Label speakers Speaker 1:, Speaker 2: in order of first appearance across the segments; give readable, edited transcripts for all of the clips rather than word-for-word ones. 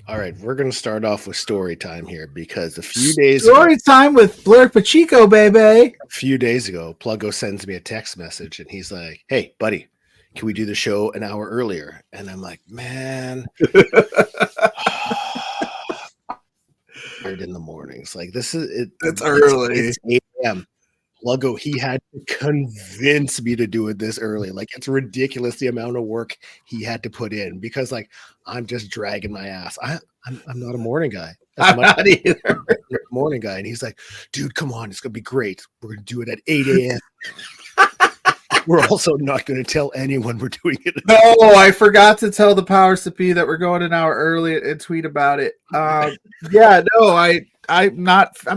Speaker 1: All right, we're going to start off with story time here because
Speaker 2: Story time with Blair Pacheco, baby.
Speaker 1: a few days ago, Pluggo sends me a text message and he's like, "Hey, buddy, can we do the show an hour earlier?" And I'm like, "Man, in the mornings, like this is it.
Speaker 2: It's early.
Speaker 1: It's 8 a.m. Pluggo, he had to convince me to do it this early. Like it's ridiculous the amount of work he had to put in because like I'm just dragging my ass. I'm not a morning guy.
Speaker 2: I'm not either.
Speaker 1: Morning guy, and he's like, "Dude, come on, it's gonna be great. We're gonna do it at 8 a.m." We're also not gonna tell anyone we're doing it.
Speaker 2: No, I forgot to tell the powers that be that we're going an hour early and tweet about it. I'm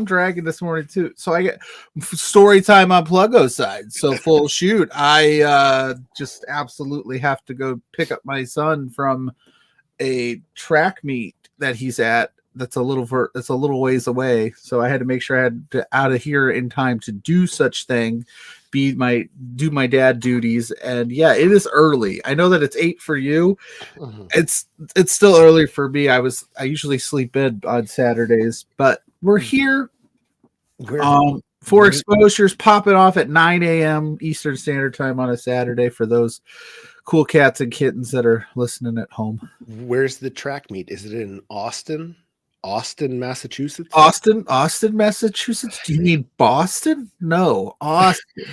Speaker 2: dragging this morning too. So I get story time on Pluggo's side. So full shoot. I just absolutely have to go pick up my son from a track meet that he's at. That's a little ways away. So I had to make sure I had to out of here in time to do such thing, do my dad duties. And yeah, it is early. I know that it's 8 for you. Mm-hmm. It's still early for me. I usually sleep in on Saturdays, but we're here. For exposures popping off at 9 a.m. Eastern Standard Time on a Saturday for those cool cats and kittens that are listening at home.
Speaker 1: Where's the track meet? Is it in Austin, Massachusetts?
Speaker 2: Austin, Massachusetts. Do you mean Boston? No, Austin.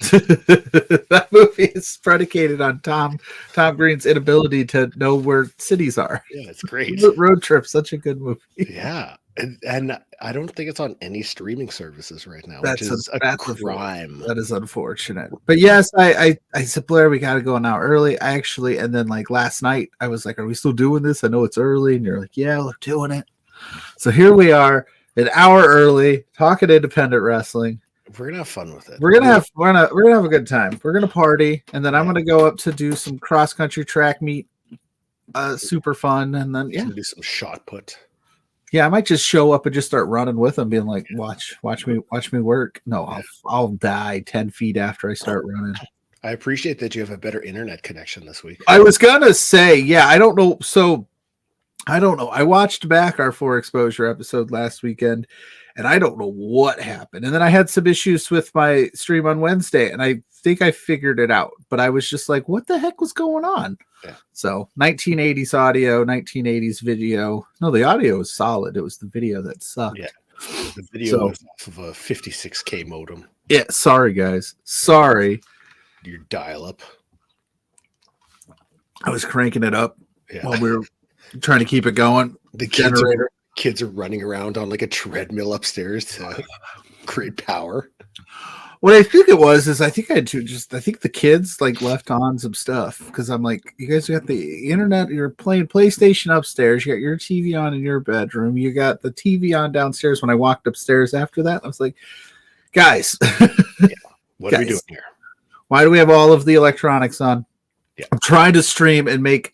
Speaker 2: That movie is predicated on Tom Green's inability to know where cities are.
Speaker 1: Yeah, it's great.
Speaker 2: Road Trip, such a good movie.
Speaker 1: Yeah, and I don't think it's on any streaming services right now, which is a crime.
Speaker 2: That is unfortunate. But yes, I said, Blair, we got to go an hour early. And then like last night, I was like, are we still doing this? I know it's early. And you're like, yeah, we're doing it. So here we are, an hour early, talking independent wrestling.
Speaker 1: We're gonna have fun with it.
Speaker 2: We're gonna have a good time. We're gonna party, and then I'm gonna go up to do some cross country track meet. Super fun, and then
Speaker 1: do some shot put.
Speaker 2: Yeah, I might just show up and just start running with them, being like, "Watch me work." No, I'll die 10 feet after I start running.
Speaker 1: I appreciate that you have a better internet connection this week.
Speaker 2: I was gonna say, yeah, I don't know. So I don't know. I watched back our 4 exposure episode last weekend, and I don't know what happened. And then I had some issues with my stream on Wednesday, and I think I figured it out. But I was just like, what the heck was going on? Yeah. So 1980s audio, 1980s video. No, the audio was solid. It was the video that sucked.
Speaker 1: Yeah. The video was off of a 56K modem.
Speaker 2: Yeah. Sorry, guys. Sorry.
Speaker 1: Your dial-up.
Speaker 2: I was cranking it up while we were trying to keep it going.
Speaker 1: The kids are running around on like a treadmill upstairs to create power.
Speaker 2: What I think it was is I think the kids like left on some stuff because I'm like, you guys got the internet, you're playing PlayStation upstairs, you got your TV on in your bedroom, you got the TV on downstairs. When I walked upstairs after that, I was like, guys,
Speaker 1: what are we doing here?
Speaker 2: Why do we have all of the electronics on? Yeah. I'm trying to stream and make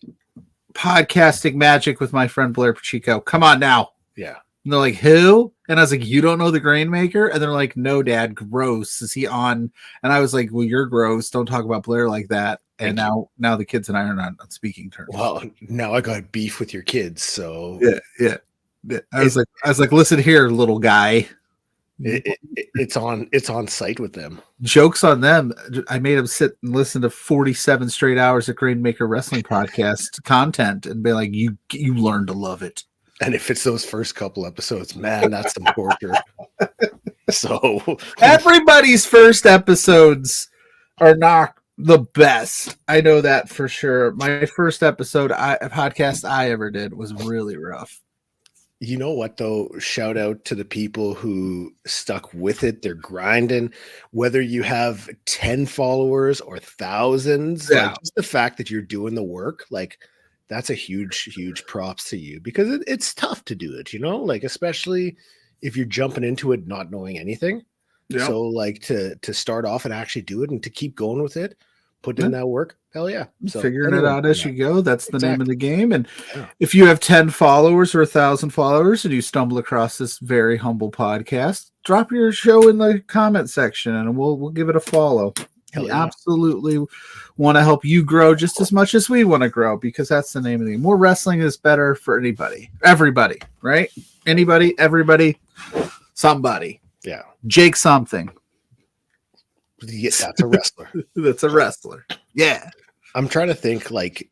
Speaker 2: podcasting magic with my friend Blair Pacheco. Come on now.
Speaker 1: Yeah.
Speaker 2: And they're like, who? And I was like, you don't know the grain maker? And they're like, no, Dad, gross. Is he on? And I was like, well, you're gross. Don't talk about Blair like that. And now the kids and I are not on speaking terms.
Speaker 1: Well, now I got beef with your kids. So
Speaker 2: yeah. I was like, listen here, little guy.
Speaker 1: It's on site with them.
Speaker 2: Joke's on them. I made them sit and listen to 47 straight hours of Grainmaker Wrestling podcast content and be like, you learn to love it.
Speaker 1: And if it's those first couple episodes, man, that's some torture. So
Speaker 2: everybody's first episodes are not the best. I know that for sure. My first episode podcast I ever did was really rough.
Speaker 1: You know what, though? Shout out to the people who stuck with it. They're grinding. Whether you have 10 followers or thousands, like just the fact that you're doing the work, like that's a huge props to you because it's tough to do it, like especially if you're jumping into it not knowing anything. Yeah. So like to start off and actually do it and to keep going with it, put in that work. Hell yeah.
Speaker 2: So figuring it out as you go. That's the name of the game. And if you have 10 followers or 1,000 followers and you stumble across this very humble podcast, drop your show in the comment section and we'll give it a follow. We absolutely want to help you grow just as much as we want to grow, because that's the name of the game. More wrestling is better for everybody, right? Anybody, everybody, somebody.
Speaker 1: Yeah.
Speaker 2: Jake something.
Speaker 1: Yeah, that's a wrestler.
Speaker 2: That's a wrestler. Yeah.
Speaker 1: I'm trying to think, like,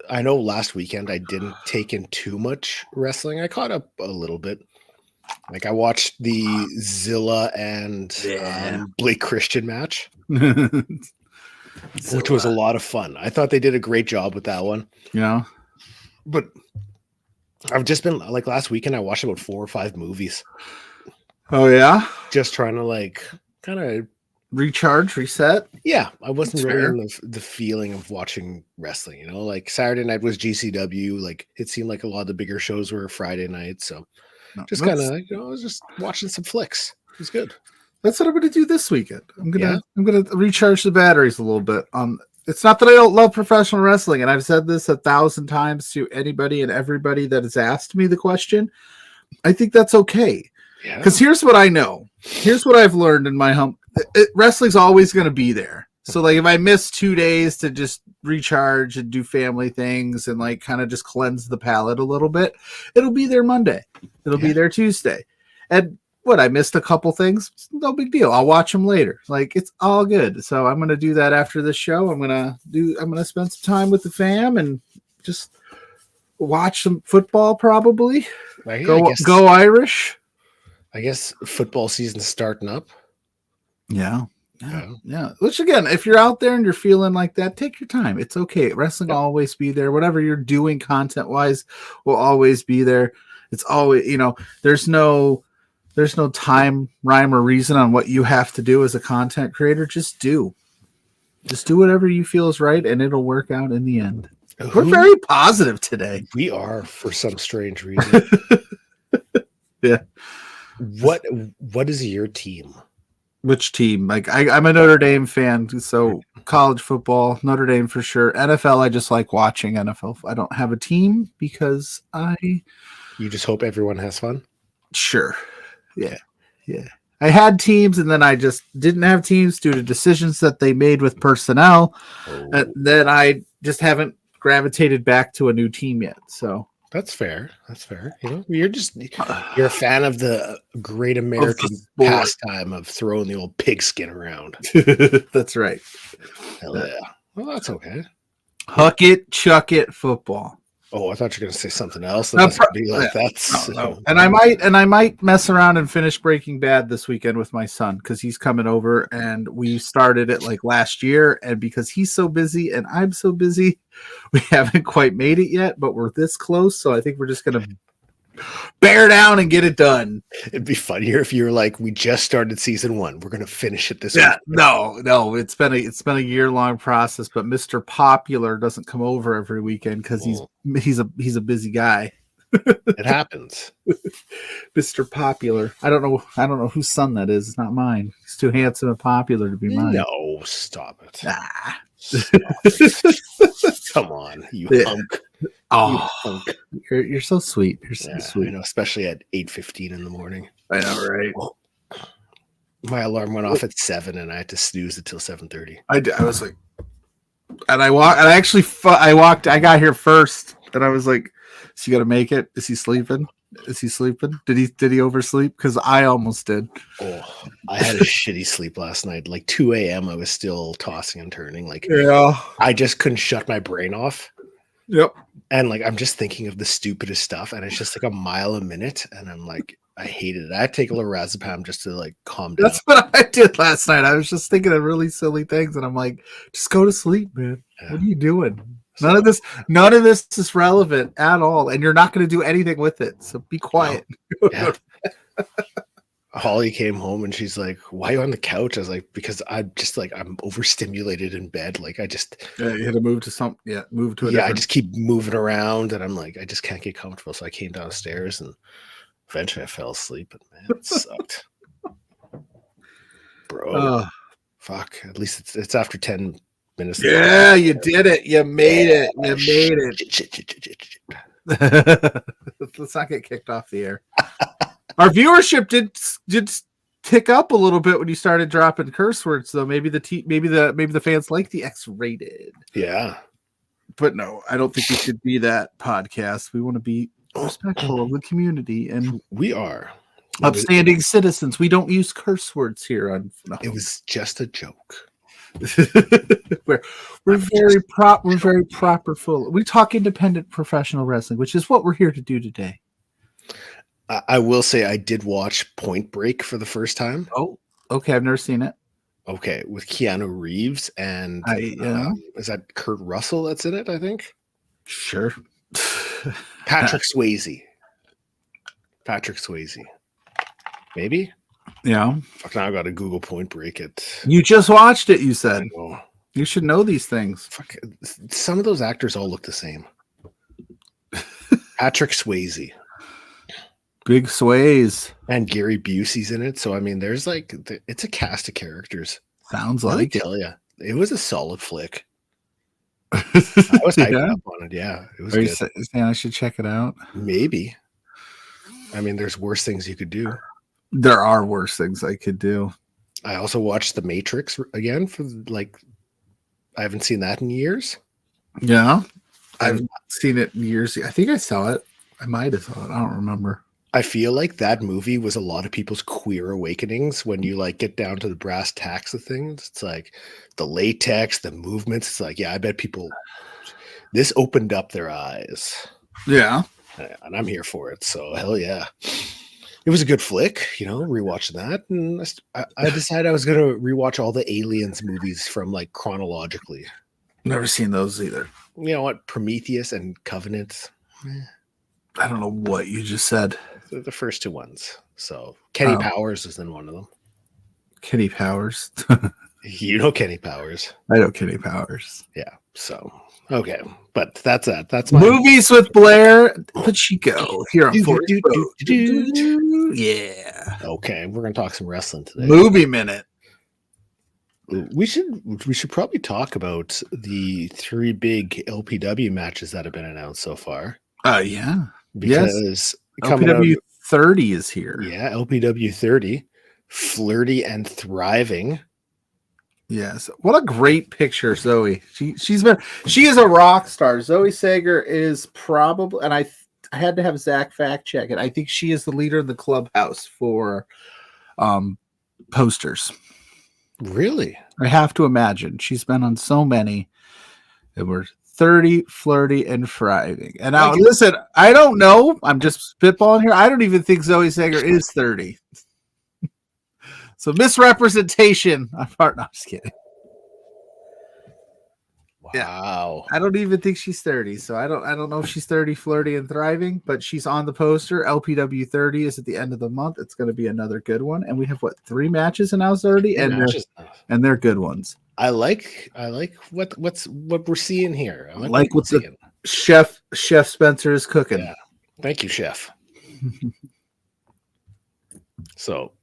Speaker 1: I know last weekend I didn't take in too much wrestling. I caught up a little bit. Like, I watched the Zilla and Blake Christian match, which was a lot of fun. I thought they did a great job with that one.
Speaker 2: Yeah.
Speaker 1: But I've just been, like, last weekend I watched about 4 or 5 movies.
Speaker 2: Oh, yeah?
Speaker 1: Just trying to, like, kind of
Speaker 2: recharge, reset.
Speaker 1: Yeah, I wasn't really in the feeling of watching wrestling, you know, like Saturday night was GCW. Like, it seemed like a lot of the bigger shows were Friday night. So just kind of, you know, I was just watching some flicks. It was good.
Speaker 2: That's what I'm going to do this weekend. I'm going to recharge the batteries a little bit. It's not that I don't love professional wrestling, and I've said this 1,000 times to anybody and everybody that has asked me the question. I think that's okay. Because here's what I know. Here's what I've learned in my wrestling's always going to be there. So, like, if I miss 2 days to just recharge and do family things and, like, kind of just cleanse the palate a little bit, it'll be there Monday. It'll be there Tuesday. And I missed a couple things. It's no big deal. I'll watch them later. Like, it's all good. So I'm going to do that after this show. I'm going to spend some time with the fam and just watch some football probably. Go Irish.
Speaker 1: I guess football season's starting up.
Speaker 2: Yeah. Which, again, if you're out there and you're feeling like that, take your time. It's okay. Wrestling will always be there. Whatever you're doing content wise will always be there. It's always, you know, there's no time, rhyme, or reason on what you have to do as a content creator. Just do whatever you feel is right, and it'll work out in the end. We're very positive today.
Speaker 1: We are, for some strange reason.
Speaker 2: Yeah.
Speaker 1: What is your team?
Speaker 2: Which team? Like, I'm a Notre Dame fan, so college football, Notre Dame for sure. NFL, I just like watching NFL. I don't have a team because
Speaker 1: You just hope everyone has fun?
Speaker 2: Sure. Yeah. I had teams, and then I just didn't have teams due to decisions that they made with personnel. And then I just haven't gravitated back to a new team yet. So
Speaker 1: that's fair. You know, you're a fan of the great American pastime of throwing the old pigskin around.
Speaker 2: That's right.
Speaker 1: Hell yeah. Well, that's okay.
Speaker 2: Huck it, chuck it, football.
Speaker 1: Oh, I thought you were going to say something else. No.
Speaker 2: And I might mess around and finish Breaking Bad this weekend with my son, because he's coming over, and we started it like last year. And because he's so busy and I'm so busy, we haven't quite made it yet, but we're this close. So I think we're just going to bear down and get it done.
Speaker 1: It'd be funnier if you were like, we just started season 1. We're going to finish it this week.
Speaker 2: No. It's been a year-long process, but Mr. Popular doesn't come over every weekend because he's a busy guy.
Speaker 1: It happens.
Speaker 2: Mr. Popular. I don't know whose son that is. It's not mine. He's too handsome and popular to be mine.
Speaker 1: No, stop it.
Speaker 2: Stop
Speaker 1: it. Come on, you hunk.
Speaker 2: Oh, you're so sweet. You're so sweet.
Speaker 1: I know, especially at 8:15 in the morning.
Speaker 2: I know, right?
Speaker 1: Well, my alarm went off at 7, and I had to snooze until 7:30.
Speaker 2: I was like, and I walked. I got here first, and I was like, "Is he gonna make it? Is he sleeping? Did he oversleep? Because I almost did."
Speaker 1: Oh, I had a shitty sleep last night. Like 2 a.m. I was still tossing and turning. Like, I just couldn't shut my brain off.
Speaker 2: Yep.
Speaker 1: And like, I'm just thinking of the stupidest stuff, and it's just like a mile a minute, and I'm like, I hated it. I take a little Razapam just to like calm down.
Speaker 2: That's what I did last night. I was just thinking of really silly things, and I'm like, just go to sleep, man. Yeah. What are you doing? None of this is relevant at all, and you're not going to do anything with it. So be quiet.
Speaker 1: No. Yeah. Holly came home and she's like, "Why are you on the couch?" I was like, "Because I'm just like, I'm overstimulated in bed. Like, I just
Speaker 2: you had to move to a
Speaker 1: different... I just keep moving around, and I'm like, I just can't get comfortable." So I came downstairs, and eventually I fell asleep. And man, it sucked, bro. Fuck. At least it's after 10 minutes.
Speaker 2: Yeah, you did it. You made it. Let's not get kicked off the air. Our viewership did tick up a little bit when you started dropping curse words, though. Maybe the fans like the X-rated.
Speaker 1: Yeah.
Speaker 2: But no, I don't think we should be that podcast. We want to be respectful of the community, and
Speaker 1: we are
Speaker 2: upstanding citizens. We don't use curse words here.
Speaker 1: It was just a joke.
Speaker 2: we're very proper full. We talk independent professional wrestling, which is what we're here to do today.
Speaker 1: I will say I did watch Point Break for the first time.
Speaker 2: Oh, okay. I've never seen it.
Speaker 1: Okay, with Keanu Reeves and is that Kurt Russell that's in it, I think?
Speaker 2: Sure.
Speaker 1: Patrick Swayze. Maybe?
Speaker 2: Yeah.
Speaker 1: Fuck, now I gotta Google Point Break it.
Speaker 2: You just watched it, you said. You should know these things.
Speaker 1: Fuck, some of those actors all look the same. Patrick Swayze.
Speaker 2: Big Sways.
Speaker 1: And Gary Busey's in it. So, I mean, there's like, it's a cast of characters.
Speaker 2: Sounds like
Speaker 1: I tell you, it was a solid flick. I was hyped up on it. Yeah. It was
Speaker 2: Are
Speaker 1: good.
Speaker 2: you saying I should check it out?
Speaker 1: Maybe. I mean, there's worse things you could do.
Speaker 2: There are worse things I could do.
Speaker 1: I also watched The Matrix again for like, I haven't seen that in years.
Speaker 2: Yeah. I've seen it in years. I think I saw it. I might have saw it. I don't remember.
Speaker 1: I feel like that movie was a lot of people's queer awakenings when you like get down to the brass tacks of things. It's like the latex, the movements. It's like, yeah, I bet people, this opened up their eyes.
Speaker 2: Yeah.
Speaker 1: And I'm here for it. So hell yeah. It was a good flick, rewatching that. And I decided I was going to rewatch all the Aliens movies from like chronologically.
Speaker 2: Never seen those either.
Speaker 1: You know what? Prometheus and Covenant.
Speaker 2: I don't know what you just said.
Speaker 1: The first two ones. So Kenny Powers was in one of them.
Speaker 2: Kenny Powers.
Speaker 1: You know Kenny Powers.
Speaker 2: I know Kenny Powers.
Speaker 1: Yeah. So okay, but that's that. That's my
Speaker 2: movies with Blair Pacheco here on 40. Yeah.
Speaker 1: Okay, we're gonna talk some wrestling today.
Speaker 2: Movie minute.
Speaker 1: We should probably talk about the 3 big LPW matches that have been announced so far.
Speaker 2: Yeah.
Speaker 1: Because
Speaker 2: LPW 30 is here.
Speaker 1: Yeah, LPW 30, flirty and thriving.
Speaker 2: Yes. What a great picture, Zoe. She is a rock star. Zoe Sager is probably, and I had to have Zach fact check it. I think she is the leader of the clubhouse for posters.
Speaker 1: Really?
Speaker 2: I have to imagine. She's been on so many. It were 30, flirty, and thriving. And now, listen, I don't know. I'm just spitballing here. I don't even think Zoe Sager is 30. So misrepresentation. No, I'm just kidding.
Speaker 1: Wow.
Speaker 2: Yeah. I don't even think she's 30. So I don't know if she's 30, flirty, and thriving, but she's on the poster. LPW 30 is at the end of the month. It's going to be another good one. And we have 3 matches announced already, and they're good ones.
Speaker 1: I like what we're seeing here. I
Speaker 2: like what the chef Spencer is cooking.
Speaker 1: Yeah. Thank you, chef. So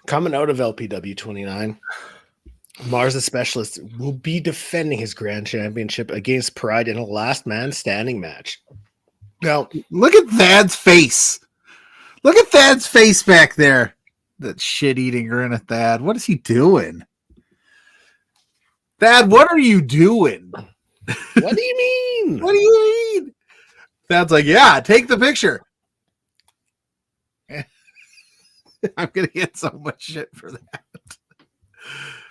Speaker 1: coming out of LPW 29, Mars the Specialist will be defending his grand championship against Pride in a last man standing match. Now,
Speaker 2: look at Thad's face. Look at Thad's face back there. That shit-eating grin at Thad. What is he doing? Thad, what are you doing?
Speaker 1: What do you mean?
Speaker 2: What do you mean? Thad's like, yeah, take the picture. I'm going to get so much shit for that.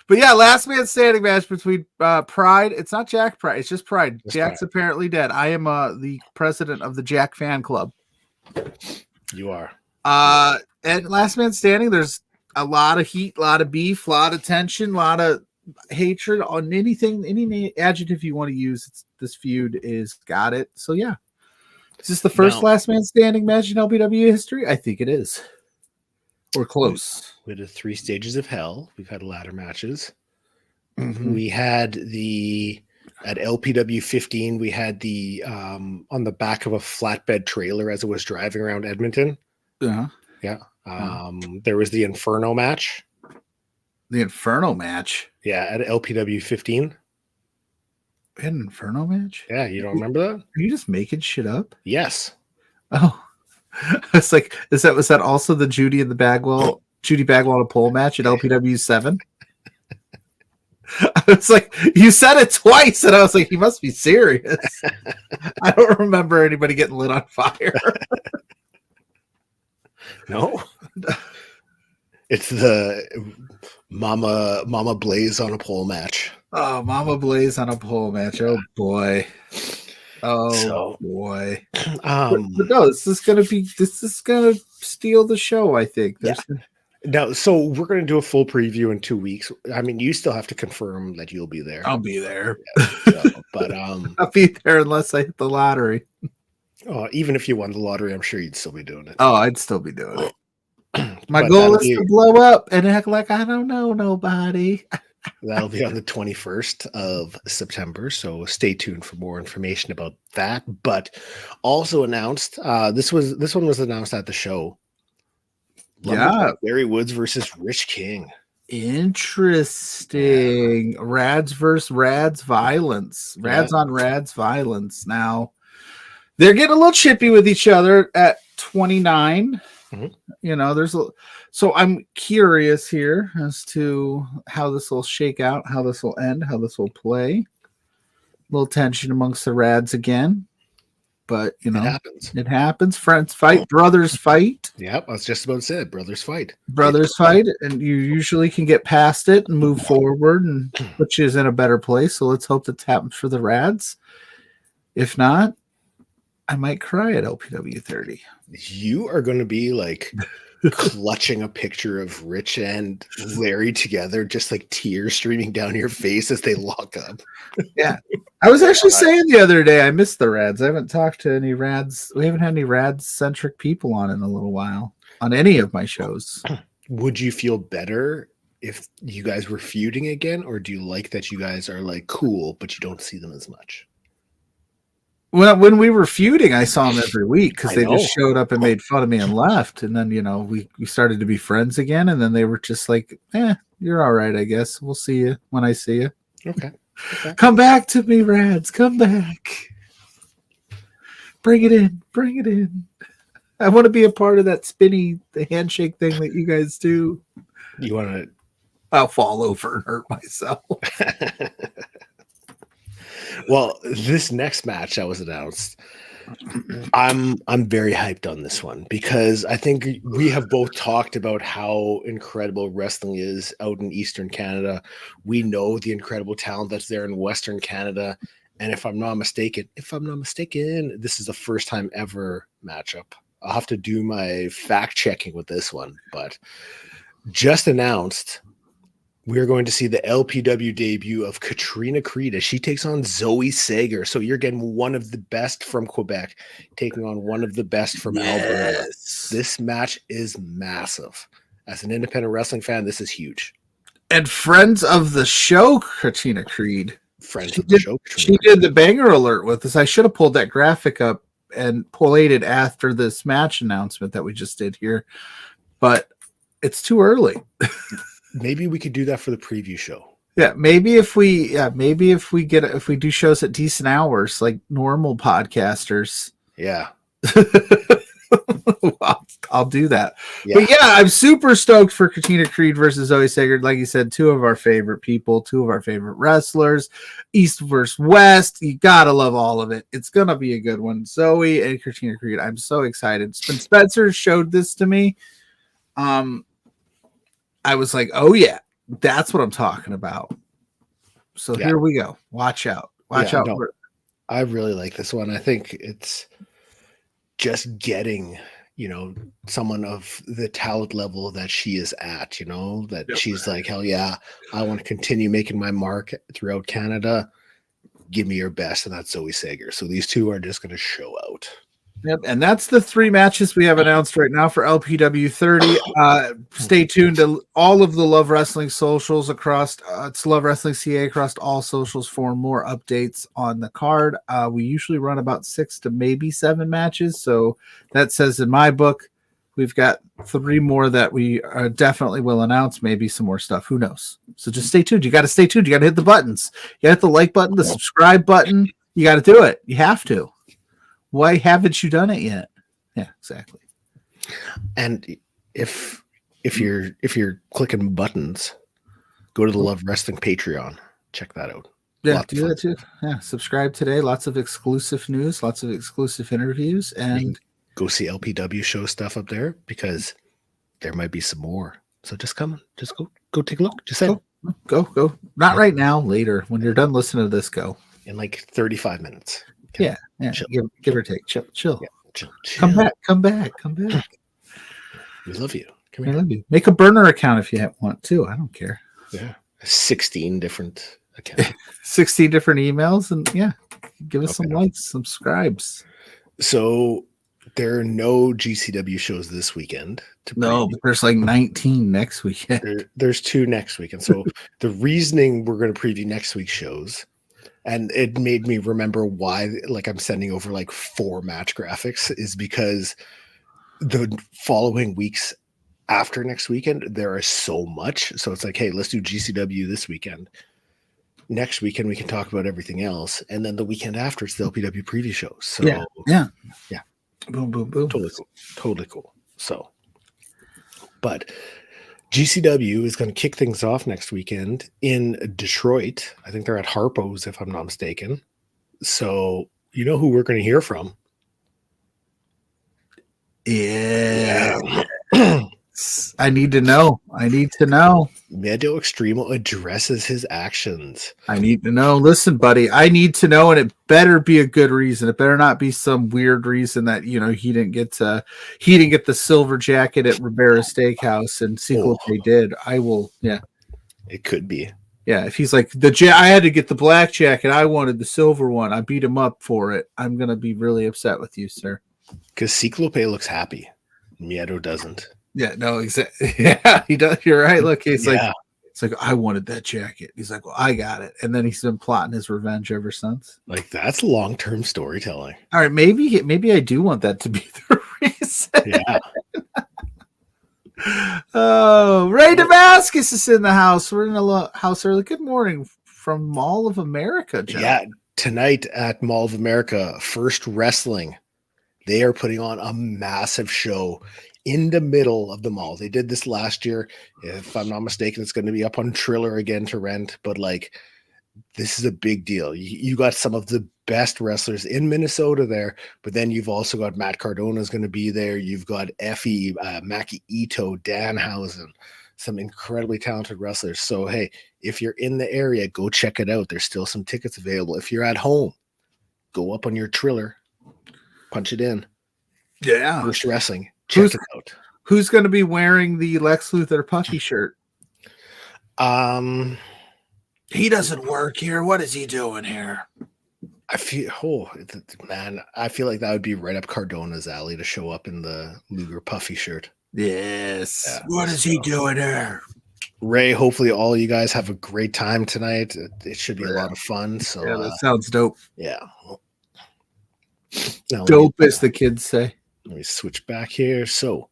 Speaker 2: But yeah, last man standing match between Pride. It's not Jack Pride. It's just Pride. Jack's apparently dead. I am the president of the Jack fan club.
Speaker 1: You are.
Speaker 2: And last man standing, there's a lot of heat, a lot of beef, a lot of tension, a lot of hatred on anything, any adjective you want to use. This feud is got it. So yeah. Is this the first last man standing match in LPW history? I think it is. Or close.
Speaker 1: We had 3 stages of hell. We've had ladder matches.
Speaker 2: Mm-hmm.
Speaker 1: We had at LPW 15, we had on the back of a flatbed trailer as it was driving around Edmonton.
Speaker 2: Yeah.
Speaker 1: There was the Inferno match.
Speaker 2: The Inferno match?
Speaker 1: Yeah, at LPW 15.
Speaker 2: We had an Inferno match?
Speaker 1: Yeah, you don't remember that?
Speaker 2: Are you just making shit up?
Speaker 1: Yes.
Speaker 2: Oh. It's like, was that also the Judy and the Bagwell Judy Bagwell in a pole match at LPW 7. I was like, you said it twice, and I was like, you must be serious. I don't remember anybody getting lit on fire.
Speaker 1: No. It's the Mama Blairs on a pole match.
Speaker 2: Oh, Mama Blairs on a pole match. Oh boy. Oh boy. But no, this is gonna steal the show, I think.
Speaker 1: No, so we're going to do a full preview in 2 weeks. I mean, you still have to confirm that you'll be there.
Speaker 2: I'll be there.
Speaker 1: Yeah, but
Speaker 2: I'll be there unless I hit the lottery.
Speaker 1: Even if you won the lottery, I'm sure you'd still be doing it.
Speaker 2: Oh, I'd still be doing it. My goal is to blow up and act like I don't know nobody.
Speaker 1: That'll be on the 21st of September, so stay tuned for more information about that. But also announced, this one was announced at the show. Barry Woods versus Rich King.
Speaker 2: Interesting. Rads versus Rads violence. Rads on Rads violence. Now they're getting a little chippy with each other at 29. Mm-hmm. You know, so I'm curious here as to how this will shake out, how this will end, how this will play. A little tension amongst the Rads again. But, you know, it happens. Friends fight, brothers fight.
Speaker 1: Yep, I was just about to say it. Brothers fight.
Speaker 2: Brothers fight, and you usually can get past it and move forward and put you in a better place. So let's hope that happens for the Rads. If not, I might cry at LPW 30.
Speaker 1: You are going to be like clutching a picture of Rich and Larry together, just like tears streaming down your face as they lock up.
Speaker 2: Yeah. I was actually saying the other day, I missed the Rads. I haven't talked to any Rads. We haven't had any Rads-centric people on in a little while on any of my shows.
Speaker 1: Would you feel better if you guys were feuding again, or do you like that you guys are like cool, but you don't see them as much?
Speaker 2: Well, when we were feuding, I saw them every week because they just showed up and made fun of me and left. And then, you know, we started to be friends again. And then they were just like, you're all right, I guess. We'll see you when I see you.
Speaker 1: Okay.
Speaker 2: Come back to me, Rads. Come back. Bring it in. Bring it in. I want to be a part of that the handshake thing that you guys do.
Speaker 1: You want to?
Speaker 2: I'll fall over and hurt myself.
Speaker 1: Well, this next match that was announced, I'm very hyped on this one because I think we have both talked about how incredible wrestling is out in Eastern Canada. We know the incredible talent that's there in Western Canada. And if I'm not mistaken, this is the first time ever matchup. I'll have to do my fact checking with this one, but just announced, we're going to see the LPW debut of Katrina Creed as she takes on Zoe Sager. So you're getting one of the best from Quebec taking on one of the best from Alberta. This match is massive. As an independent wrestling fan, this is huge.
Speaker 2: And friends of the show, Katrina Creed.
Speaker 1: Friends of the show.
Speaker 2: She did the banger alert with us. I should have pulled that graphic up and played it after this match announcement that we just did here. But it's too early.
Speaker 1: Maybe we could do that for the preview show.
Speaker 2: Yeah, maybe if we do shows at decent hours like normal podcasters.
Speaker 1: Yeah.
Speaker 2: I'll do that. Yeah. But yeah, I'm super stoked for Katrina Creed versus Zoe Sager. Like you said, two of our favorite people, two of our favorite wrestlers, East versus West. You gotta love all of it. It's gonna be a good one. Zoe and Katrina Creed. I'm so excited. When Spencer showed this to me, I was like, oh yeah, that's what I'm talking about. So here we go. Watch out. Watch out.
Speaker 1: No, I really like this one. I think it's just getting, someone of the talent level that she is at, that she's like, hell yeah, I want to continue making my mark throughout Canada. Give me your best. And that's Zoe Sager. So these two are just going to show out.
Speaker 2: Yep, and that's the three matches we have announced right now for LPW 30. Stay tuned to all of the Love Wrestling socials across it's Love Wrestling CA across all socials for more updates on the card. We usually run about 6 to maybe 7 matches, so that says in my book we've got 3 more that we definitely will announce. Maybe some more stuff. Who knows? So just stay tuned. You got to stay tuned. You got to hit the buttons. You got to hit the like button, the subscribe button. You got to do it. You have to. Why haven't you done it yet? Yeah, exactly.
Speaker 1: And if if you're clicking buttons, go to the Love Wrestling Patreon. Check that out.
Speaker 2: Yeah, do that too. Yeah, subscribe today. Lots of exclusive news, lots of exclusive interviews, and
Speaker 1: go see LPW show stuff up there because there might be some more. So just go take a look. Just say
Speaker 2: go. Not right now, later when you're done listening to this. Go
Speaker 1: in like 35 minutes.
Speaker 2: Okay. Yeah. Give or take. Chill.
Speaker 1: Yeah, chill.
Speaker 2: Come back.
Speaker 1: We love you.
Speaker 2: Come here. I love you. Make a burner account if you want to. I don't care.
Speaker 1: Yeah, 16 different accounts.
Speaker 2: 16 different emails, and give us some likes, subscribes.
Speaker 1: So there are no GCW shows this weekend.
Speaker 2: No, but there's like 19 next weekend.
Speaker 1: There's 2 next weekend. So the reasoning we're going to preview next week's shows, and it made me remember why like I'm sending over like 4 match graphics, is because the following weeks after next weekend, there is so much. So it's like, hey, let's do GCW this weekend. Next weekend, we can talk about everything else. And then the weekend after, it's the LPW preview shows. So,
Speaker 2: yeah. Boom.
Speaker 1: Totally cool. So, but GCW is going to kick things off next weekend in Detroit. I think they're at Harpo's, if I'm not mistaken. So, you know who we're going to hear from?
Speaker 2: Yeah. I need to know.
Speaker 1: Medo Extremo addresses his actions.
Speaker 2: I need to know. Listen, buddy, I need to know, and it better be a good reason. It better not be some weird reason that he didn't get the silver jacket at Ribera Steakhouse and Cyclope did. I will. Yeah,
Speaker 1: it could be.
Speaker 2: Yeah, if he's like I had to get the black jacket, I wanted the silver one. I beat him up for it. I'm gonna be really upset with you, sir.
Speaker 1: Because Cyclope looks happy, Miedo doesn't.
Speaker 2: Yeah, no, exactly. Yeah, he does. You're right. Look, it's like I wanted that jacket. He's like, well, I got it, and then he's been plotting his revenge ever since.
Speaker 1: Like that's long-term storytelling.
Speaker 2: All right, maybe I do want that to be the reason.
Speaker 1: Yeah.
Speaker 2: Oh, Ray Damascus is in the house. We're in the house early. Good morning from Mall of America, John.
Speaker 1: Yeah, tonight at Mall of America, First Wrestling. They are putting on a massive show in the middle of the mall. They did this last year. If I'm not mistaken, it's going to be up on Triller again to rent. But like, this is a big deal. You got some of the best wrestlers in Minnesota there, but then you've also got Matt Cardona is going to be there. You've got Effie, Maki Ito, Danhausen, some incredibly talented wrestlers. So, hey, if you're in the area, go check it out. There's still some tickets available. If you're at home, go up on your Triller, punch it in.
Speaker 2: Yeah.
Speaker 1: First Wrestling. Check it out.
Speaker 2: Who's going to be wearing the Lex Luthor puffy shirt? He doesn't work here. What is he doing here?
Speaker 1: I feel like that would be right up Cardona's alley to show up in the Luger puffy shirt.
Speaker 2: Yes. Yeah, what is he doing there?
Speaker 1: Ray, hopefully all you guys have a great time tonight. It should be a lot of fun. So
Speaker 2: that sounds dope.
Speaker 1: Yeah.
Speaker 2: Now, dope, as the kids say.
Speaker 1: Let me switch back here. So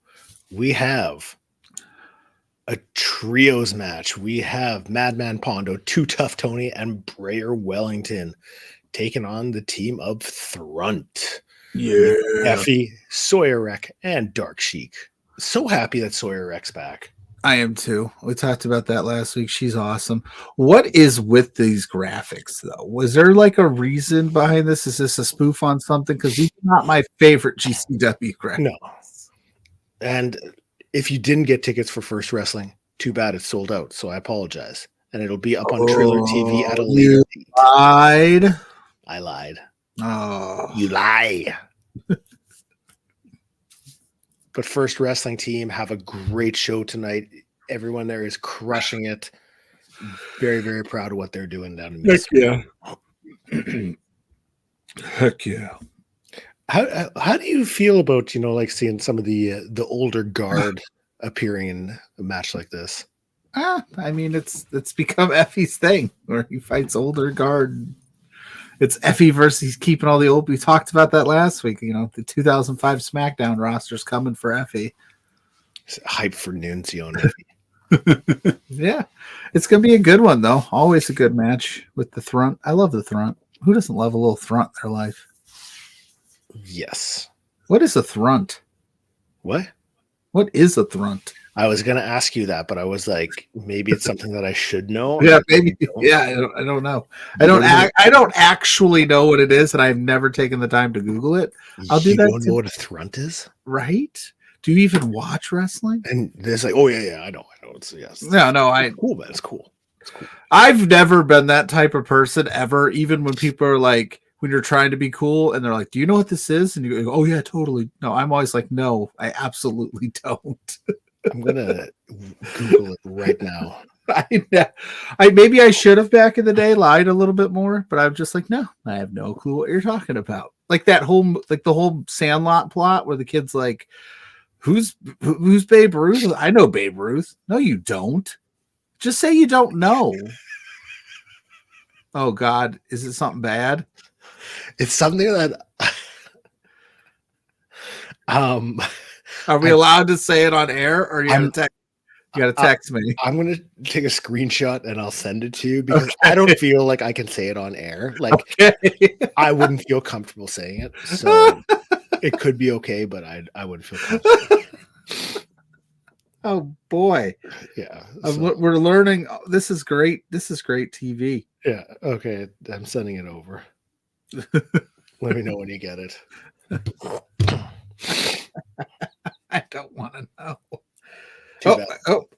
Speaker 1: we have a trios match. We have Madman Pondo, Too Tough Tony, and Brayer Wellington taking on the team of Thrunt.
Speaker 2: Yeah.
Speaker 1: Effie, Sawyerek, and Dark Sheik. So happy that Sawyerrek's back.
Speaker 2: I am too. We talked about that last week. She's awesome. What is with these graphics, though? Was there like a reason behind this? Is this a spoof on something? Because these are not my favorite GCW graphics.
Speaker 1: No. And if you didn't get tickets for First Wrestling, too bad it's sold out. So I apologize. And it'll be up on Triller TV at a later date.
Speaker 2: Lied.
Speaker 1: I lied.
Speaker 2: Oh.
Speaker 1: You lie. But First Wrestling team have a great show tonight. Everyone there is crushing it. Very, very proud of what they're doing down in
Speaker 2: Minnesota. Heck yeah.
Speaker 1: How do you feel about, like seeing some of the older guard appearing in a match like this?
Speaker 2: I mean, it's become Effie's thing where he fights older guard. It's Effie versus keeping all the old. We talked about that last week. The 2005 SmackDown roster's coming for Effie.
Speaker 1: It's hype for Nunzio and Effie.
Speaker 2: Yeah, it's gonna be a good one though. Always a good match with the Thrunt. I love the Thrunt. Who doesn't love a little Thrunt in their life?
Speaker 1: Yes.
Speaker 2: What is a Thrunt?
Speaker 1: What
Speaker 2: What is a thrunt?
Speaker 1: I was gonna ask you that, but I was like, maybe it's something that I should know.
Speaker 2: Yeah, maybe. Yeah, I don't know. I don't actually know what it is, and I've never taken the time to Google it. I'll do that.
Speaker 1: You don't know what a thrunt is,
Speaker 2: right? Do you even watch wrestling?
Speaker 1: And there's like, oh yeah, I know. It's yes.
Speaker 2: No,
Speaker 1: it's cool, man. It's cool. It's cool.
Speaker 2: I've never been that type of person ever. Even when people are like, when you're trying to be cool, and they're like, "Do you know what this is?" And you go, "Oh yeah, totally." No, I'm always like, "No, I absolutely don't."
Speaker 1: I'm gonna Google it right now.
Speaker 2: I maybe I should have back in the day lied a little bit more, but I'm just like, no, I have no clue what you're talking about. Like the whole Sandlot plot where the kid's like, who's Babe Ruth? I know Babe Ruth. No, you don't. Just say you don't know. Oh God, is it something bad?
Speaker 1: It's something that
Speaker 2: Are we allowed to say it on air, or you got to text me?
Speaker 1: I'm gonna take a screenshot and I'll send it to you because I don't feel like I can say it on air. Like I wouldn't feel comfortable saying it, so it could be okay, but I wouldn't feel comfortable.
Speaker 2: Oh boy,
Speaker 1: yeah,
Speaker 2: we're learning. This is great. This is great TV.
Speaker 1: Yeah. Okay, I'm sending it over. Let me know when you get it.
Speaker 2: I don't want to know.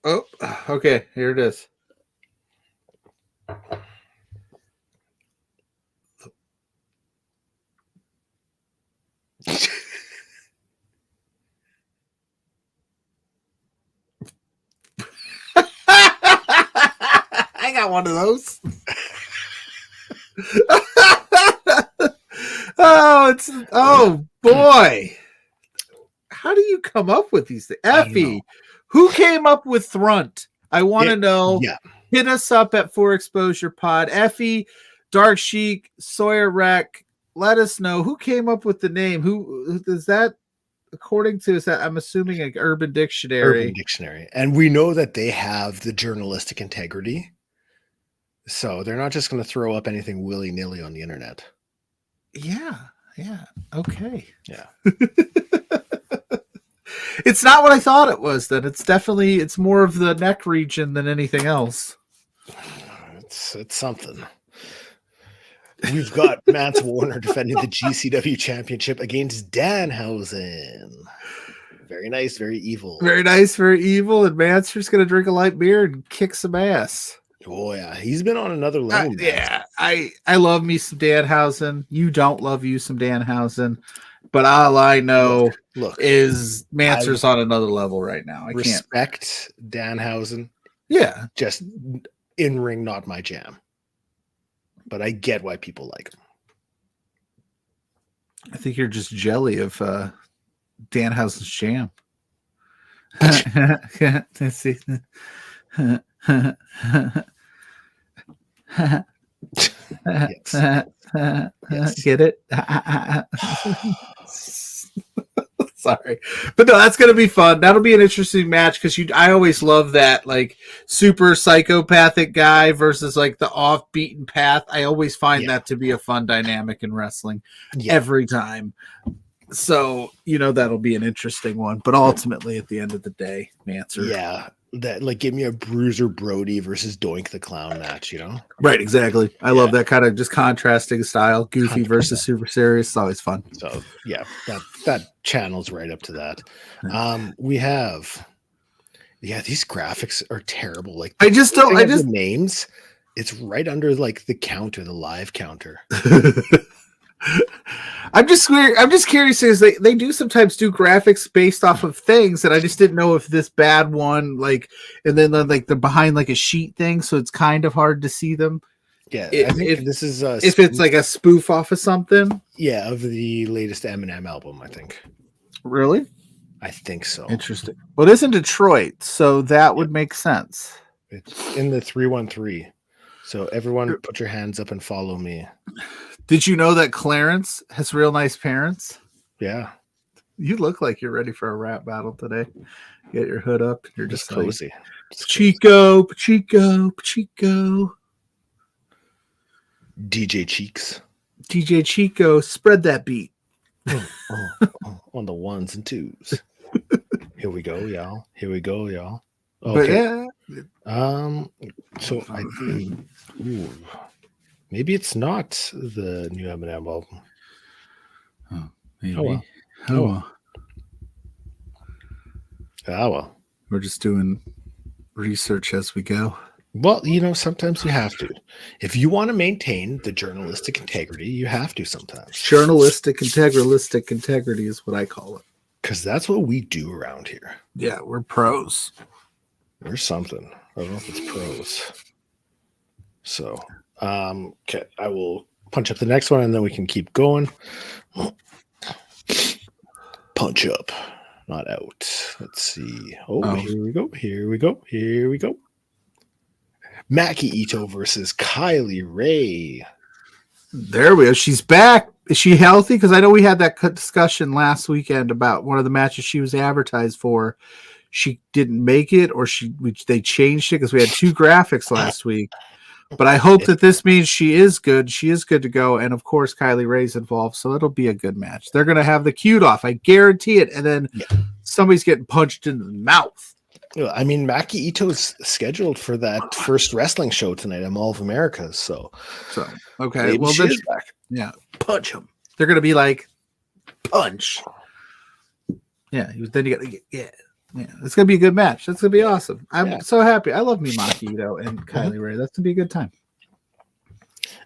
Speaker 2: Oh, okay, here it is. I got one of those. Oh boy. How do you come up with these things? Effie, who came up with Thrunt? I want to know.
Speaker 1: Yeah.
Speaker 2: Hit us up at 4Exposure Pod. Effie, Dark Sheik, Sawyer Wreck. Let us know who came up with the name. Who is that? According to, is that, I'm assuming, an Urban Dictionary.
Speaker 1: Urban Dictionary. And we know that they have the journalistic integrity. So they're not just going to throw up anything willy-nilly on the internet.
Speaker 2: Yeah. Okay.
Speaker 1: Yeah.
Speaker 2: It's not what I thought it was. Then it's more of the neck region than anything else.
Speaker 1: It's something. We've got Mance Warner defending the GCW championship against Danhausen. Very nice, very evil.
Speaker 2: Very nice, very evil. And Mancer's going to drink a light beer and kick some ass.
Speaker 1: Oh yeah, he's been on another level.
Speaker 2: Yeah, I love me some Danhausen. You don't love you some Danhausen, but all I know is Mancer's on another level right now. I
Speaker 1: respect Danhausen.
Speaker 2: Yeah,
Speaker 1: just in ring, not my jam. But I get why people like him.
Speaker 2: I think you're just jelly of Danhausen's jam. Let's see. Yes. Get it? Sorry, but no, that's gonna be fun. That'll be an interesting match because I always love that, like, super psychopathic guy versus like the off beaten path. I always find that to be a fun dynamic in wrestling every time. So that'll be an interesting one. But ultimately, at the end of the day, Mancer.
Speaker 1: Yeah. That, like, give me a Bruiser Brody versus Doink the Clown match,
Speaker 2: Right, exactly. I love that kind of just contrasting style. Goofy 100%. Versus super serious. It's always fun.
Speaker 1: So yeah, that channel's right up to that. We have these graphics are terrible. Like,
Speaker 2: I just
Speaker 1: the names. It's right under like the counter, the live counter.
Speaker 2: I'm just curious because they do sometimes do graphics based off of things, and I just didn't know if this bad one, like, and then like they're behind like a sheet thing, so it's kind of hard to see them.
Speaker 1: Yeah, I think this is
Speaker 2: if it's like a spoof off of something.
Speaker 1: Yeah, of the latest Eminem album, I think.
Speaker 2: Really?
Speaker 1: I think so.
Speaker 2: Interesting. Well, it is in Detroit, so that would make sense.
Speaker 1: It's in the 313. So everyone, put your hands up and follow me.
Speaker 2: Did you know that Clarence has real nice parents?
Speaker 1: Yeah.
Speaker 2: You look like you're ready for a rap battle today. You got your hood up. You're just
Speaker 1: cozy.
Speaker 2: Like, Pachico.
Speaker 1: DJ Cheeks.
Speaker 2: DJ Chico, spread that beat.
Speaker 1: On the ones and twos. Here we go, y'all. Here we go, y'all.
Speaker 2: But
Speaker 1: Okay.
Speaker 2: yeah.
Speaker 1: So I think maybe it's not the new Eminem album.
Speaker 2: Oh, maybe.
Speaker 1: Oh well.
Speaker 2: Oh well.
Speaker 1: Ah well.
Speaker 2: We're just doing research as we go.
Speaker 1: Well, sometimes you have to. If you want to maintain the journalistic integrity, you have to sometimes.
Speaker 2: Journalistic integrity is what I call it.
Speaker 1: Because that's what we do around here.
Speaker 2: Yeah, we're pros.
Speaker 1: We're something. I don't know if it's pros. So, okay, I will punch up the next one and then we can keep going. Punch up, not out. Let's see. Oh, here we go. Here we go. Here we go. Maki Ito versus Kylie Ray.
Speaker 2: There we go. She's back. Is she healthy? Because I know we had that discussion last weekend about one of the matches she was advertised for. She didn't make it, or they changed it because we had 2 graphics last week. But I hope that this means she is good. She is good to go. And of course, Kylie Ray's involved. So it'll be a good match. They're going to have the cute off. I guarantee it. And then somebody's getting punched in the mouth.
Speaker 1: I mean, Maki Ito's scheduled for that first wrestling show tonight at Mall of America. So
Speaker 2: okay.
Speaker 1: Maybe
Speaker 2: well,
Speaker 1: she is back.
Speaker 2: Yeah. Punch him. They're going to be like, punch. Yeah. Then you got to get, yeah. It's going to be a good match. That's going to be awesome. I'm so happy. I love me Maki Ito and Kylie Ray. That's going to be a good time.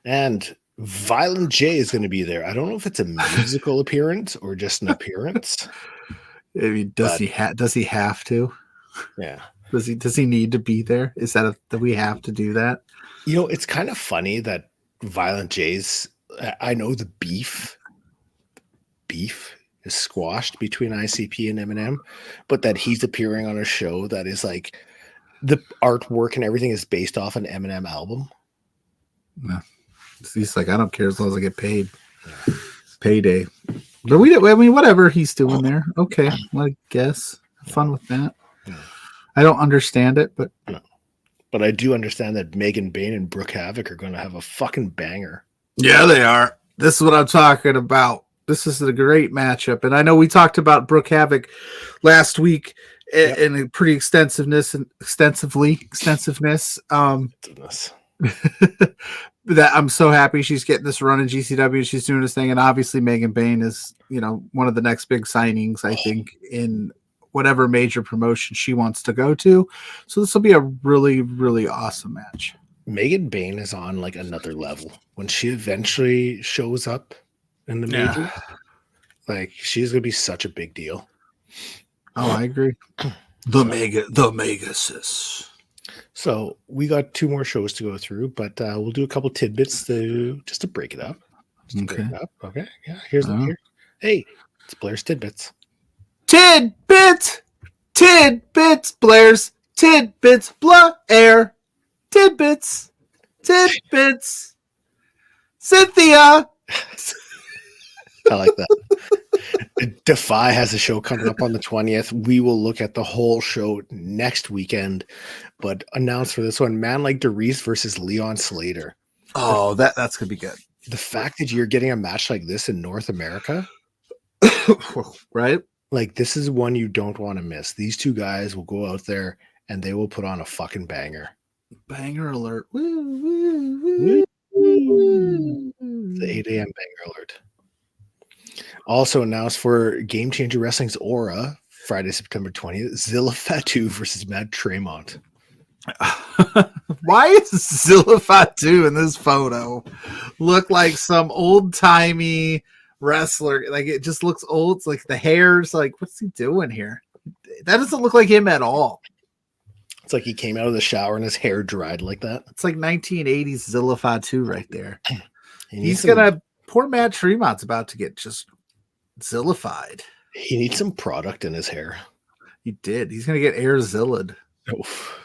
Speaker 1: And Violent J is going to be there. I don't know if it's a musical appearance or just an appearance.
Speaker 2: I mean, does he have to?
Speaker 1: Yeah.
Speaker 2: Does he need to be there? Is that we have to do that?
Speaker 1: It's kind of funny that Violent J's, I know the beef is squashed between ICP and Eminem, but that he's appearing on a show that is like the artwork and everything is based off an Eminem album.
Speaker 2: No. He's like, I don't care as long as I get paid. Payday. But I mean, whatever he's doing there. Okay. Well, I guess. Have fun with that.
Speaker 1: Yeah.
Speaker 2: I don't understand it, but
Speaker 1: But I do understand that Megan Bain and Brooke Havoc are going to have a fucking banger.
Speaker 2: Yeah, they are. This is what I'm talking about. This is a great matchup. And I know we talked about Brooke Havoc last week in a pretty extensiveness. That I'm so happy she's getting this run in GCW. She's doing this thing. And obviously Megan Bain is, one of the next big signings, I think, in whatever major promotion she wants to go to. So this will be a really, really awesome match.
Speaker 1: Megan Bain is on like another level. When she eventually shows up in the major, like she's going to be such a big deal.
Speaker 2: Oh, I agree. The mega sis.
Speaker 1: So we got 2 more shows to go through, but we'll do a couple tidbits just to break it up.
Speaker 2: Okay.
Speaker 1: Okay. Yeah. Here's here. Hey, it's Blairs Tidbits.
Speaker 2: Tidbits, Blairs Tidbits, Blair Tidbits, Cynthia.
Speaker 1: I like that. Defy has a show coming up on the 20th. We will look at the whole show next weekend, but announced for this one, Man Like DeReese versus Leon Slater.
Speaker 2: Oh, that's gonna be good.
Speaker 1: The fact that you're getting a match like this in North America,
Speaker 2: right?
Speaker 1: Like this is one you don't want to miss. These 2 guys will go out there and they will put on a fucking banger.
Speaker 2: Banger alert!
Speaker 1: The 8 a.m. banger alert. Also announced for Game Changer Wrestling's Aura, Friday, September 20th, Zilla Fatu versus Matt Tremont.
Speaker 2: Why is Zilla Fatu in this photo look like some old-timey wrestler? Like it just looks old. It's like the hair's like, what's he doing here? That doesn't look like him at all.
Speaker 1: It's like he came out of the shower and his hair dried like that.
Speaker 2: It's like 1980s Zilla Fatu right there. Poor Matt Tremont's about to get just zillified.
Speaker 1: He needs some product in his hair.
Speaker 2: He did. He's going to get air zilled.
Speaker 1: Oof.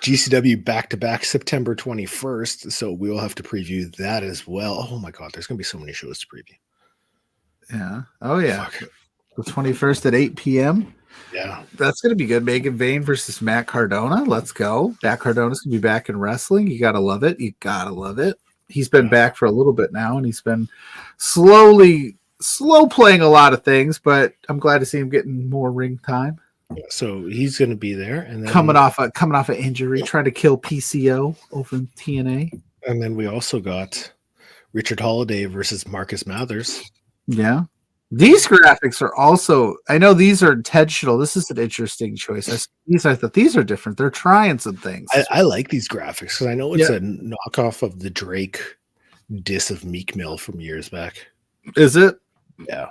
Speaker 1: GCW back-to-back September 21st, so we'll have to preview that as well. Oh my god, there's going to be so many shows to preview.
Speaker 2: Yeah. Oh yeah. Fuck. The 21st at 8 p.m.
Speaker 1: Yeah.
Speaker 2: That's going to be good. Megan Bain versus Matt Cardona. Let's go. Matt Cardona's going to be back in wrestling. You got to love it. He's been back for a little bit now, and he's been slowly slow playing a lot of things, but I'm glad to see him getting more ring time.
Speaker 1: So he's going to be there, and then
Speaker 2: coming off an injury, trying to kill PCO over in TNA.
Speaker 1: And then we also got Richard Holiday versus Marcus Mathers.
Speaker 2: Yeah. These graphics are also, I know these are intentional. This is an interesting choice. I thought these are different. They're trying some things.
Speaker 1: I like these graphics because I know it's a knockoff of the Drake diss of Meek Mill from years back.
Speaker 2: Is it?
Speaker 1: Yeah.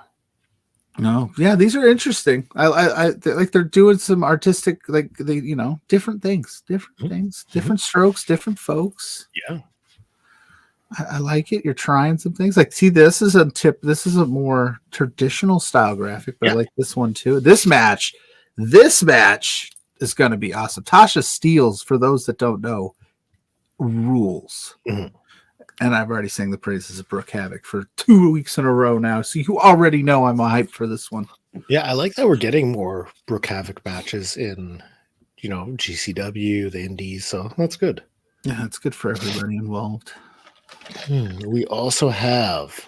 Speaker 2: No. Yeah, these are interesting. I like they're doing some artistic, different things, different strokes, different folks.
Speaker 1: Yeah.
Speaker 2: I like it. You're trying some things. Like, see, this is a more traditional style graphic, but I like this one too. This match is going to be awesome. Tasha Steelz, for those that don't know, rules. Mm-hmm. And I've already sang the praises of Brooke Havoc for 2 weeks in a row now. So you already know I'm hyped for this one.
Speaker 1: Yeah, I like that we're getting more Brooke Havoc matches in, GCW, the Indies. So that's good.
Speaker 2: Yeah, it's good for everybody involved.
Speaker 1: We also have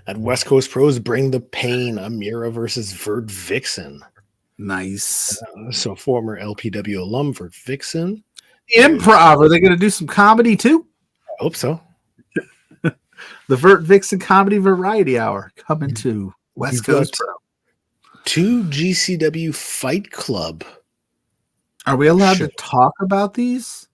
Speaker 1: at West Coast Pros Bring the Pain, Amira versus Vert Vixen.
Speaker 2: Nice.
Speaker 1: So former LPW alum Vert Vixen.
Speaker 2: Improv. Are they going to do some comedy too?
Speaker 1: I hope so.
Speaker 2: The Vert Vixen Comedy Variety Hour coming to West Coast Pro.
Speaker 1: 2 GCW Fight Club.
Speaker 2: Are we allowed to talk about these?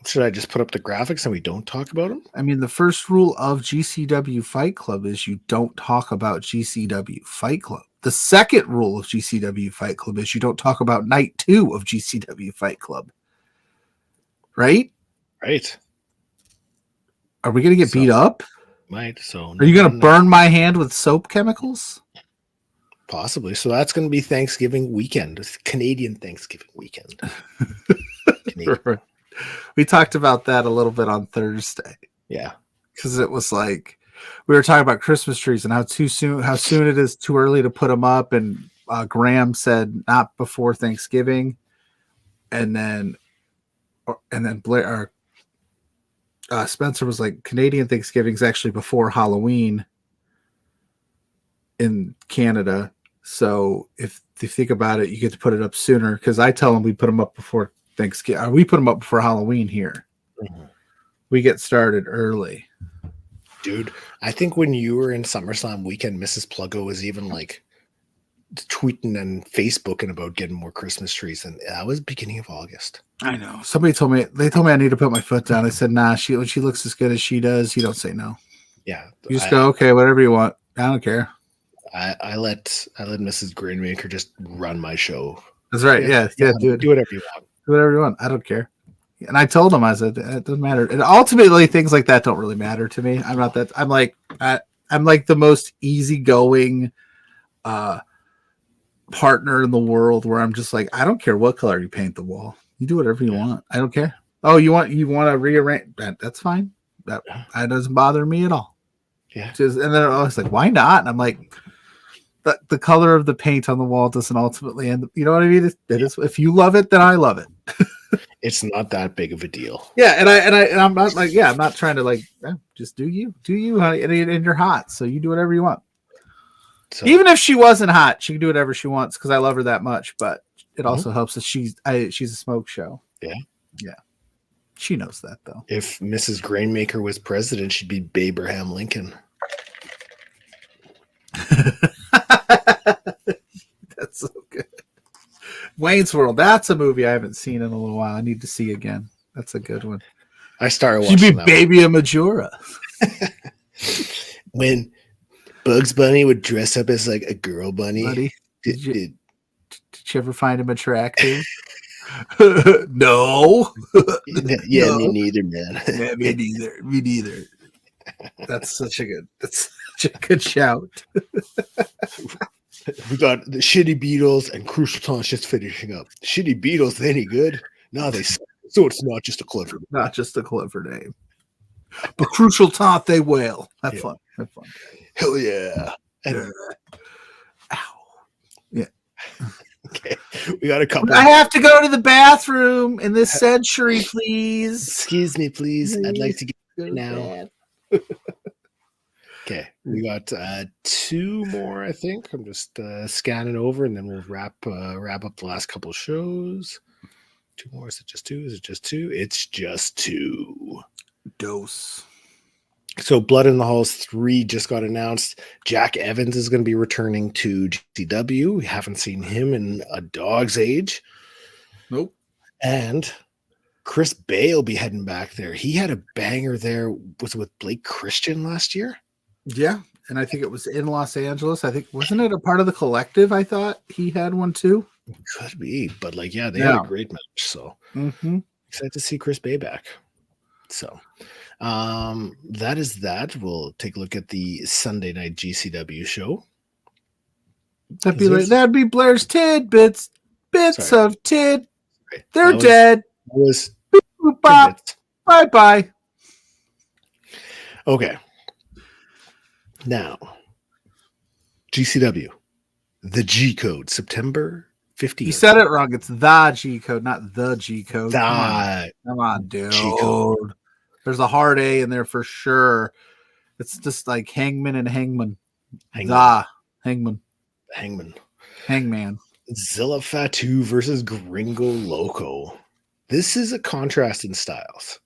Speaker 1: Should I just put up the graphics and we don't talk about them?
Speaker 2: I mean, the first rule of GCW Fight Club is you don't talk about GCW Fight Club. The second rule of GCW Fight Club is you don't talk about night 2 of GCW Fight Club. Right?
Speaker 1: Right.
Speaker 2: Are we going to get beat up?
Speaker 1: Might. So
Speaker 2: are you going to burn my hand with soap chemicals?
Speaker 1: Possibly. So that's going to be Thanksgiving weekend. Canadian Thanksgiving weekend.
Speaker 2: Canadian. We talked about that a little bit on Thursday.
Speaker 1: Yeah.
Speaker 2: Because it was like we were talking about Christmas trees and how soon it is too early to put them up. And Graham said not before Thanksgiving. And then Blair Spencer was like, Canadian Thanksgiving is actually before Halloween in Canada. So if you think about it, you get to put it up sooner. Because I tell them we put them up before Thanksgiving. We put them up before Halloween here. Mm-hmm. We get started early.
Speaker 1: Dude, I think when you were in SummerSlam weekend, Mrs. Pluggo was even like tweeting and Facebooking about getting more Christmas trees, and that was beginning of August.
Speaker 2: I know. They told me I need to put my foot down. I said, nah, when she looks as good as she does, you don't say no.
Speaker 1: Yeah.
Speaker 2: You just go, okay, whatever you want. I don't care.
Speaker 1: I let Mrs. Greenmaker just run my show.
Speaker 2: That's right. Yeah, do
Speaker 1: whatever you want.
Speaker 2: Do whatever you want. I don't care. And I told him, I said, it doesn't matter. And ultimately, things like that don't really matter to me. I'm not that. I'm like the most easygoing partner in the world, where I'm just like, I don't care what color you paint the wall. You do whatever you want. I don't care. Oh, you want to rearrange that? That's fine. That doesn't bother me at all.
Speaker 1: Yeah.
Speaker 2: And then I was like, why not? And I'm like, the color of the paint on the wall doesn't ultimately end. You know what I mean? It is. If you love it, then I love it.
Speaker 1: It's not that big of a deal.
Speaker 2: Yeah, and I'm not like, I'm not trying to like, just do you, honey, and you're hot, so you do whatever you want. So, even if she wasn't hot, she can do whatever she wants because I love her that much. But it also helps that she's a smoke show.
Speaker 1: Yeah.
Speaker 2: She knows that though.
Speaker 1: If Mrs. Grainmaker was president, she'd be Abraham Lincoln.
Speaker 2: That's so good. Wayne's World. That's a movie I haven't seen in a little while. I need to see again. That's a good one.
Speaker 1: I started watching.
Speaker 2: She'd be Baby Majora.
Speaker 1: When Bugs Bunny would dress up as like a girl bunny.
Speaker 2: Did you ever find him attractive? No.
Speaker 1: Yeah,
Speaker 2: no.
Speaker 1: Me neither, man.
Speaker 2: Yeah, me neither. That's such a good shout.
Speaker 1: We got the Shitty Beatles and Crucial Taunt just finishing up. Shitty Beatles, they any good? No, they suck. So it's not just a clever name.
Speaker 2: Not just a clever name. But Crucial Taunt, they wail. Have fun.
Speaker 1: Hell yeah.
Speaker 2: Ow. Yeah.
Speaker 1: Okay. We got a couple.
Speaker 2: I have to go to the bathroom in this century, please.
Speaker 1: Excuse me, please. I'd like to get now. Okay, Okay, we got 2 more, I think. I'm just scanning over, and then we'll wrap up the last couple shows. 2 more. Is it just 2? Is it just 2? It's just 2.
Speaker 2: Dose.
Speaker 1: So Blood in the Halls 3 just got announced. Jack Evans is going to be returning to GCW. We haven't seen him in a dog's age.
Speaker 2: Nope.
Speaker 1: And Chris Bay will be heading back there. He had a banger there. Was it with Blake Christian last year?
Speaker 2: Yeah. And I think it was in Los Angeles. I think, wasn't it a part of the collective? I thought he had one too.
Speaker 1: Could be. But like, yeah, they had a great match. So excited to see Chris Bay back. So that is that. We'll take a look at the Sunday night GCW show.
Speaker 2: That'd be Blairs Tidbits. Bits of Tid. They're dead.
Speaker 1: Was
Speaker 2: bye bye.
Speaker 1: Okay. Now, GCW, the G code, September 15th.
Speaker 2: You said it wrong. It's the G code, not the G code. Come on, dude. G-code. There's a hard A in there for sure. It's just like Hangman and Hangman. Hangman.
Speaker 1: Zilla Fatu versus Gringo Loco. This is a contrast in styles.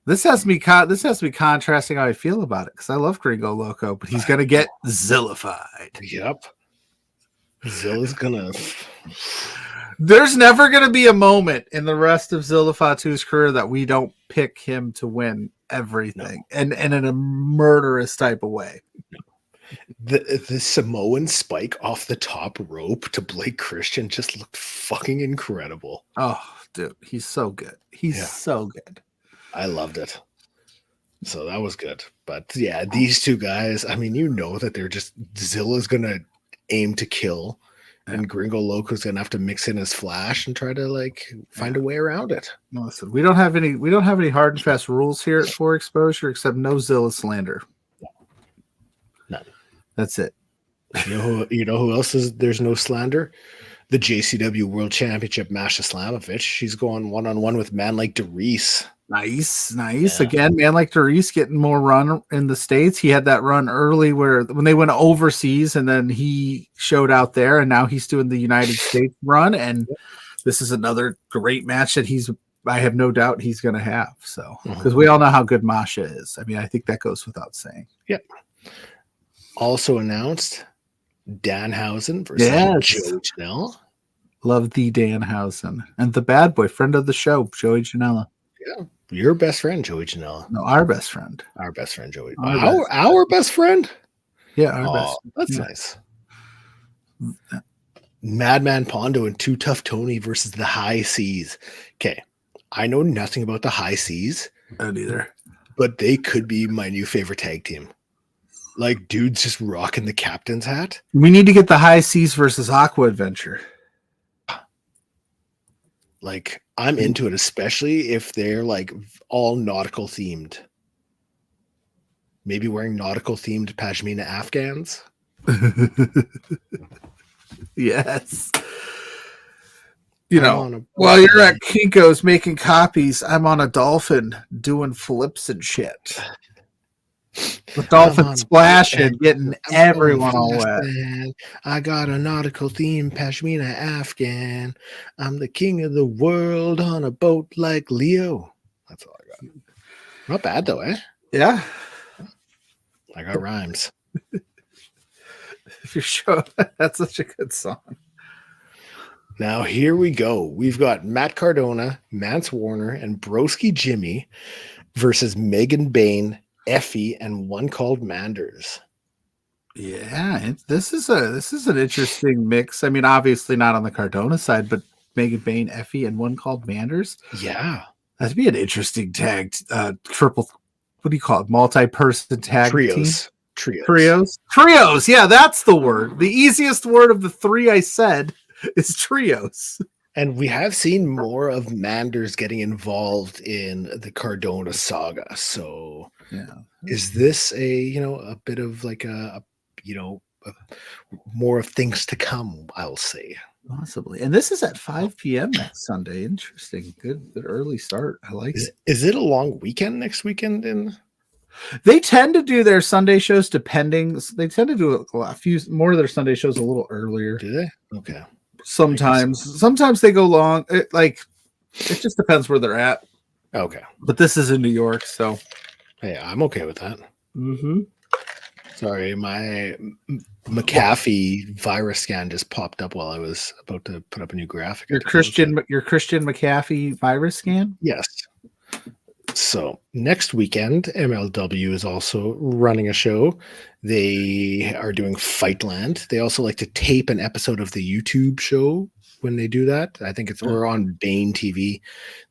Speaker 2: This has me contrasting how I feel about it because I love Gringo Loco, but he's gonna get zillified.
Speaker 1: Yep. Zilla's gonna.
Speaker 2: There's never gonna be a moment in the rest of Zilla Fatu's career that we don't pick him to win everything, and in a murderous type of way.
Speaker 1: The Samoan spike off the top rope to Blake Christian just looked fucking incredible.
Speaker 2: Oh, dude, he's so good. He's so good.
Speaker 1: I loved it. So that was good. But yeah, these two guys, I mean, you know that they're just Zilla's gonna aim to kill, and Gringo Loco's gonna have to mix in his flash and try to like find a way around it.
Speaker 2: No, listen, we don't have any hard and fast rules here for exposure except no Zilla slander.
Speaker 1: None.
Speaker 2: That's it.
Speaker 1: You know who else is there's no slander? The JCW World Championship Masha Slamovich. She's going one-on-one with man like DeReese.
Speaker 2: Nice. Yeah. Again, man like DeReese getting more run in the States. He had that run early when they went overseas, and then he showed out there, and now he's doing the United States run. And this is another great match that I have no doubt he's going to have. So, because we all know how good Masha is. I mean, I think that goes without saying.
Speaker 1: Yep. Also announced Danhausen versus Joey Janela.
Speaker 2: Love the Danhausen. And the bad boy, friend of the show, Joey Janela.
Speaker 1: Yeah. Your best friend, Joey Janela.
Speaker 2: No, our best friend.
Speaker 1: Our best friend, Joey. Our best friend?
Speaker 2: Yeah, our best.
Speaker 1: That's nice. Madman Pondo and Too Tough Tony versus the High Seas. Okay. I know nothing about the High Seas.
Speaker 2: I don't either.
Speaker 1: But they could be my new favorite tag team. Like, dudes just rocking the captain's hat.
Speaker 2: We need to get the High Seas versus Aqua Adventure.
Speaker 1: Like, I'm into it, especially if they're like all nautical themed. Maybe wearing nautical themed Pashmina Afghans.
Speaker 2: Yes. While you're at Kinko's making copies, I'm on a dolphin doing flips and shit. The dolphin splashing, getting everyone all wet.
Speaker 1: I got a nautical theme Pashmina Afghan. I'm the king of the world on a boat like Leo. That's all I got. Not bad though, eh?
Speaker 2: Yeah.
Speaker 1: I got rhymes.
Speaker 2: If you're sure, that's such a good song.
Speaker 1: Now here we go. We've got Matt Cardona, Mance Warner, and Broski Jimmy versus Megan Bain, Effie, and one called Manders.
Speaker 2: Yeah, this is an interesting mix. I mean, obviously not on the Cardona side, but Megan Bain, Effie, and one called Manders.
Speaker 1: Yeah,
Speaker 2: that'd be an interesting tag triple. What do you call it? Multi-person tag team. Trios. Yeah, that's the word. The easiest word of the three I said is trios.
Speaker 1: And we have seen more of Manders getting involved in the Cardona saga. So is this a bit of like more of things to come, I'll say.
Speaker 2: Possibly. And this is at 5 p.m. next Sunday. Interesting. Good early start. I like it.
Speaker 1: Is it a long weekend next weekend in
Speaker 2: They tend to do their Sunday shows depending. They tend to do a few more of their Sunday shows a little earlier.
Speaker 1: Do they? Okay.
Speaker 2: Sometimes they go long. It just depends where they're at.
Speaker 1: Okay.
Speaker 2: But this is in New York, so
Speaker 1: hey, I'm okay with that.
Speaker 2: Mm-hmm.
Speaker 1: Sorry, my McAfee virus scan just popped up while I was about to put up a new graphic.
Speaker 2: Your Christian McAfee virus scan?
Speaker 1: Yes. So next weekend, MLW is also running a show. They are doing Fightland. They also like to tape an episode of the YouTube show when they do that. I think we're on Bane TV.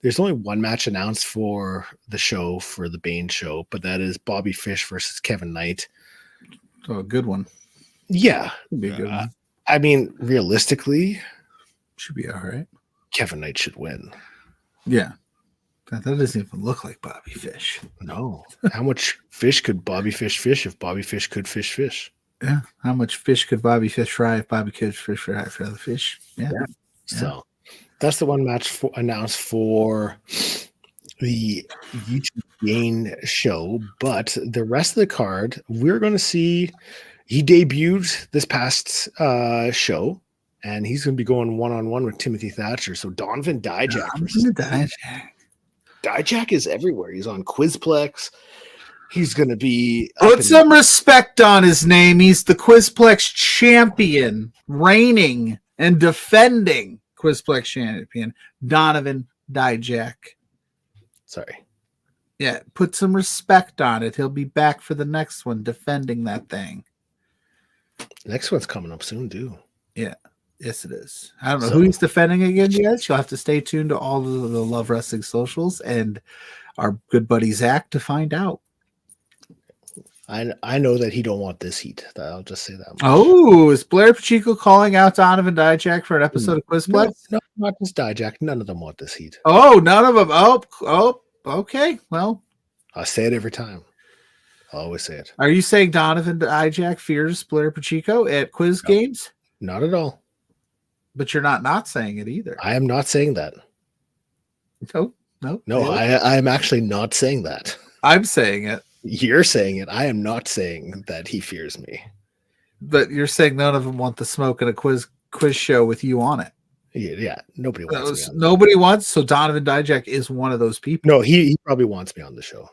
Speaker 1: There's only one match announced for the show, for the Bane show, but that is Bobby Fish versus Kevin Knight.
Speaker 2: Oh, a good one.
Speaker 1: Yeah.
Speaker 2: Should be a good one.
Speaker 1: I mean, realistically,
Speaker 2: should be all right.
Speaker 1: Kevin Knight should win.
Speaker 2: Yeah. That doesn't even look like Bobby Fish.
Speaker 1: No. How much fish could Bobby Fish if Bobby Fish could fish?
Speaker 2: Yeah. How much fish could Bobby Fish fry if Bobby could fish fry for other fish? Yeah.
Speaker 1: So that's the one match announced for the YouTube Bane show. But the rest of the card, we're going to see. He debuted this past show, and he's going to be going one-on-one with Timothy Thatcher. So Donovan Dijak. Dijak is everywhere. He's on Quizplex. He's going to be...
Speaker 2: Put some respect on his name. He's the Quizplex champion, reigning and defending Quizplex champion, Donovan Dijak.
Speaker 1: Sorry.
Speaker 2: Yeah, put some respect on it. He'll be back for the next one, defending that thing.
Speaker 1: Next one's coming up soon, too.
Speaker 2: Yeah. Yes, it is. I don't know who he's defending again yet. You'll have to stay tuned to all of the Love Wrestling socials and our good buddy Zach to find out.
Speaker 1: I know that he don't want this heat. I'll just say that much.
Speaker 2: Oh, is Blair Pacheco calling out Donovan Dijak for an episode of Quizplex?
Speaker 1: No, not just Dijak. None of them want this heat.
Speaker 2: Oh, none of them. Oh, okay. Well,
Speaker 1: I say it every time. I always say it.
Speaker 2: Are you saying Donovan Dijak fears Blair Pacheco at quiz games?
Speaker 1: Not at all.
Speaker 2: But you're not saying it either.
Speaker 1: I am not saying that.
Speaker 2: No.
Speaker 1: Really? I am actually not saying that.
Speaker 2: I'm saying it.
Speaker 1: You're saying it. I am not saying that he fears me.
Speaker 2: But you're saying none of them want the smoke in a quiz show with you on it.
Speaker 1: Yeah. Nobody wants me.
Speaker 2: Nobody wants. So Donovan Dijak is one of those people.
Speaker 1: No, he probably wants me on the show.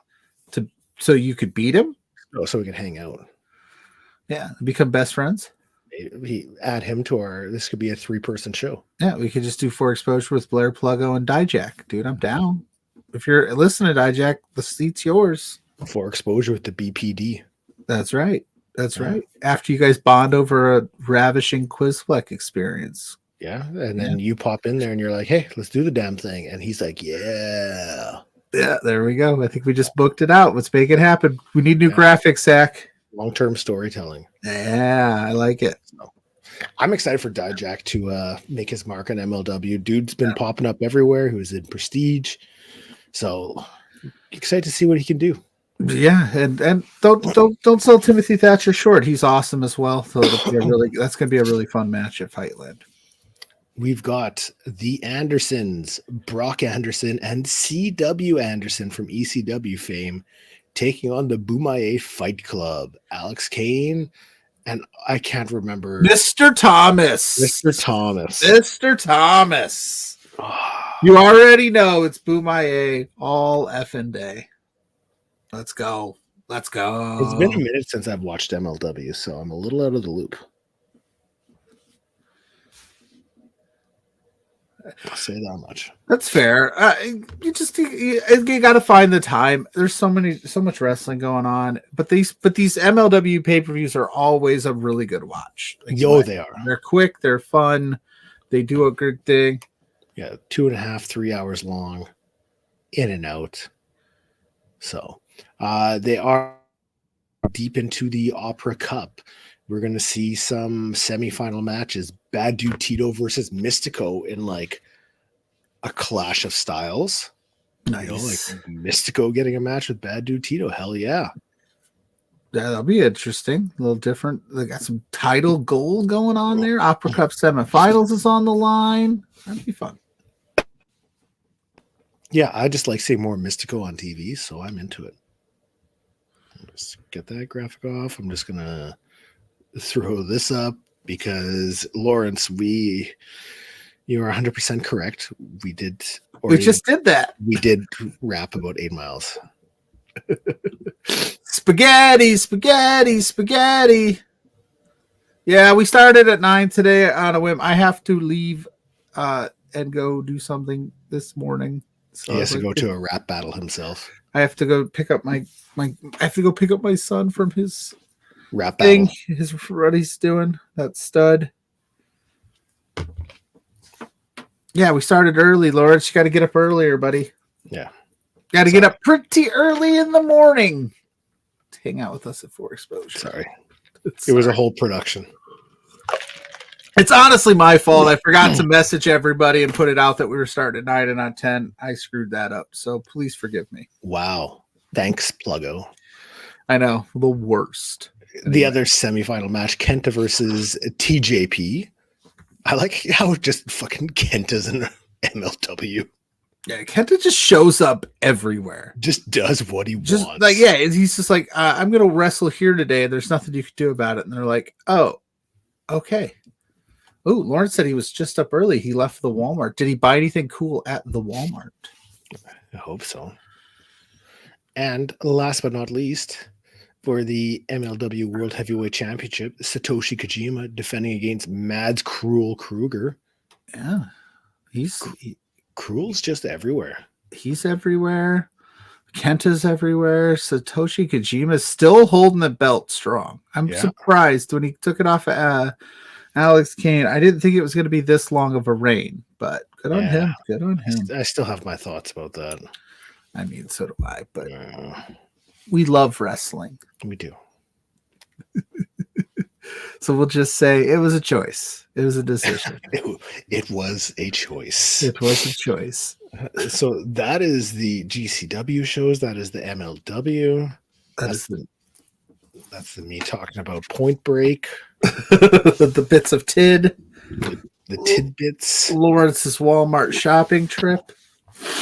Speaker 2: So you could beat him?
Speaker 1: Oh, so we can hang out.
Speaker 2: Yeah. Become best friends?
Speaker 1: He add him to this could be a 3-person show.
Speaker 2: Yeah, we could just do 4 exposure with Blair, Pluggo, and Dijak. Dude, I'm down. If you're listening to Dijak, the seat's yours.
Speaker 1: 4 exposure with the BPD.
Speaker 2: That's right. Right. After you guys bond over a ravishing Quizplex experience.
Speaker 1: Yeah. And then you pop in there and you're like, hey, let's do the damn thing. And he's like, yeah.
Speaker 2: Yeah, there we go. I think we just booked it out. Let's make it happen. We need new graphics, Zach.
Speaker 1: Long-term storytelling.
Speaker 2: Yeah, I like it.
Speaker 1: So, I'm excited for Dijak to make his mark on MLW. Dude's been popping up everywhere. He was in Prestige. So excited to see what he can do.
Speaker 2: Yeah, and don't sell Timothy Thatcher short. He's awesome as well. So that's gonna be a really fun match at Fightland.
Speaker 1: We've got the Andersons, Brock Anderson and CW Anderson from ECW fame, taking on the Boomaye Fight Club. Alex Kane and I can't remember.
Speaker 2: Mr. Thomas. You already know it's Boomaye all effing day. Let's go. It's
Speaker 1: been a minute since I've watched MLW, so I'm a little out of the loop. I'll say that much.
Speaker 2: That's fair. You got to find the time. There's so much wrestling going on, but these MLW pay-per-views are always a really good watch.
Speaker 1: They are.
Speaker 2: They're quick. They're fun. They do a good thing.
Speaker 1: Yeah, 2.5, 3 hours long, in and out. So they are deep into the Opera Cup. We're going to see some semifinal matches. Bad Dude Tito versus Mystico in like a clash of styles.
Speaker 2: Nice.
Speaker 1: Like Mystico getting a match with Bad Dude Tito. Hell yeah.
Speaker 2: That'll be interesting. A little different. They got some title gold going on there. Opera Cup semifinals is on the line. That'd be fun.
Speaker 1: Yeah, I just like seeing more Mystico on TV, so I'm into it. Let's get that graphic off. I'm just gonna throw this up because Lawrence, you are 100% correct. We
Speaker 2: just did that.
Speaker 1: We did wrap about 8 miles.
Speaker 2: Spaghetti. Yeah, we started at 9 today on a whim. I have to leave and go do something this morning. So
Speaker 1: he has to go to a rap battle himself.
Speaker 2: I have to go pick up my son from his
Speaker 1: rap
Speaker 2: thing.
Speaker 1: Battle.
Speaker 2: What he's doing. That stud. Yeah, we started early, Lawrence. You got to get up earlier, buddy.
Speaker 1: Yeah.
Speaker 2: Got to get up pretty early in the morning to hang out with us at 4 Exposure.
Speaker 1: Sorry. It was a whole production.
Speaker 2: It's honestly my fault. I forgot to message everybody and put it out that we were starting at 9 and not 10. I screwed that up. So please forgive me.
Speaker 1: Wow. Thanks, Pluggo.
Speaker 2: I know. The worst.
Speaker 1: The other semifinal match, Kenta versus TJP. I like how just fucking Kenta's an MLW.
Speaker 2: Yeah, Kenta just shows up everywhere.
Speaker 1: Just does what he wants.
Speaker 2: Like, yeah, he's just like, I'm going to wrestle here today. There's nothing you can do about it. And they're like, oh, okay. Oh, Lawrence said he was just up early. He left the Walmart. Did he buy anything cool at the Walmart?
Speaker 1: I hope so. And last but not least, for the MLW World Heavyweight Championship, Satoshi Kojima defending against Mads Cruel Kruger.
Speaker 2: Yeah.
Speaker 1: Cruel's just everywhere.
Speaker 2: He's everywhere. Kenta's everywhere. Satoshi Kojima's still holding the belt strong. I'm surprised when he took it off Alex Kane. I didn't think it was going to be this long of a reign, but good on him. Good on him.
Speaker 1: I still have my thoughts about that.
Speaker 2: I mean, so do I, but we love wrestling.
Speaker 1: We do.
Speaker 2: So we'll just say it was a choice. It was a decision.
Speaker 1: It was a choice.
Speaker 2: It was a choice.
Speaker 1: So that is the GCW shows. That is the MLW. That's the me talking about Point Break.
Speaker 2: The bits of Tid.
Speaker 1: The tidbits.
Speaker 2: Lawrence's Walmart shopping trip.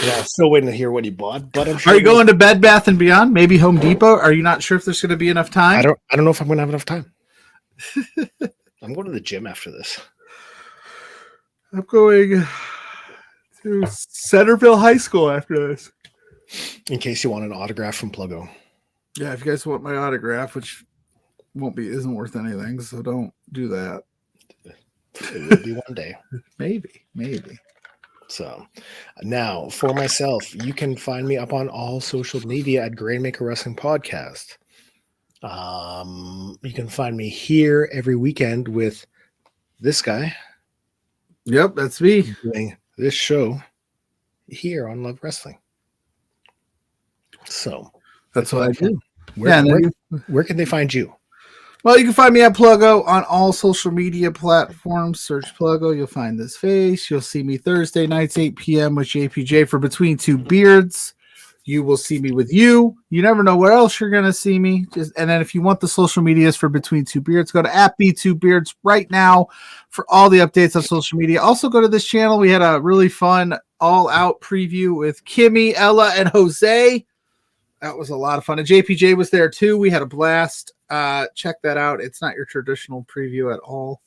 Speaker 1: Yeah, still waiting to hear what he bought. But I'm sure.
Speaker 2: Are you going to Bed Bath and Beyond? Maybe Home Depot? Are you not sure if there's going to be enough time?
Speaker 1: I don't know if I'm going to have enough time. I'm going to the gym after this.
Speaker 2: I'm going to Centerville High School after this.
Speaker 1: In case you want an autograph from Pluggo.
Speaker 2: Yeah, if you guys want my autograph, which isn't worth anything, so don't do that.
Speaker 1: It will be one day.
Speaker 2: Maybe.
Speaker 1: So now for myself, you can find me up on all social media at Grainmaker Wrestling Podcast. You can find me here every weekend with this guy.
Speaker 2: Yep, that's me
Speaker 1: doing this show here on Love Wrestling. So
Speaker 2: that's what I do.
Speaker 1: Where can they find you?
Speaker 2: Well, you can find me at Pluggo on all social media platforms. Search Pluggo. You'll find this face. You'll see me Thursday nights, 8 p.m. with JPJ for Between Two Beards. You will see me with you. You never know where else you're going to see me. And then if you want the social medias for Between Two Beards, go to @B2Beards right now for all the updates on social media. Also go to this channel. We had a really fun all-out preview with Kimmy, Ella, and Jose. That was a lot of fun. And JPJ was there too. We had a blast. Check that out. It's not your traditional preview at all.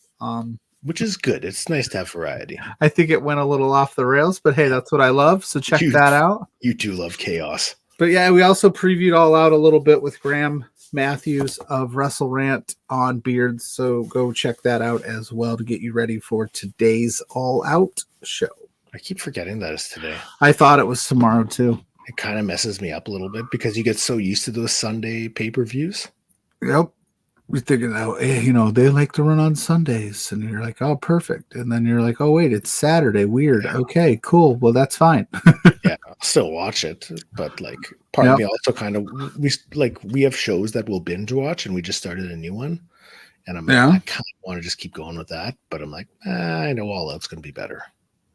Speaker 1: Which is good. It's nice to have variety.
Speaker 2: I think it went a little off the rails, but hey, that's what I love. So check that out.
Speaker 1: You do love chaos.
Speaker 2: But yeah, we also previewed All Out a little bit with Graham Matthews of Wrestle Rant on Beards. So go check that out as well to get you ready for today's All Out show.
Speaker 1: I keep forgetting that it's today.
Speaker 2: I thought it was tomorrow too.
Speaker 1: It kind of messes me up a little bit because you get so used to those Sunday pay-per-views.
Speaker 2: Yep. You're thinking, hey, they like to run on Sundays. And you're like, oh, perfect. And then you're like, oh, wait, it's Saturday. Weird. Yeah. Okay, cool. Well, that's fine.
Speaker 1: Yeah, I'll still watch it. But like part of me also kind of, we have shows that we'll binge watch and we just started a new one. And I'm like, I kind of want to just keep going with that. But I'm like, I know All Out's going to be better.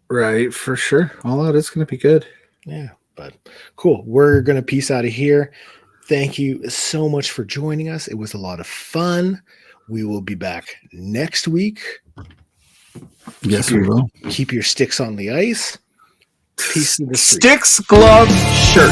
Speaker 2: Right, for sure. All Out is going to be good.
Speaker 1: Yeah, but cool. We're going to peace out of here. Thank you so much for joining us. It was a lot of fun. We will be back next week.
Speaker 2: Yes, we will.
Speaker 1: Keep your sticks on the ice. Peace in the street.
Speaker 2: Sticks, gloves, shirt.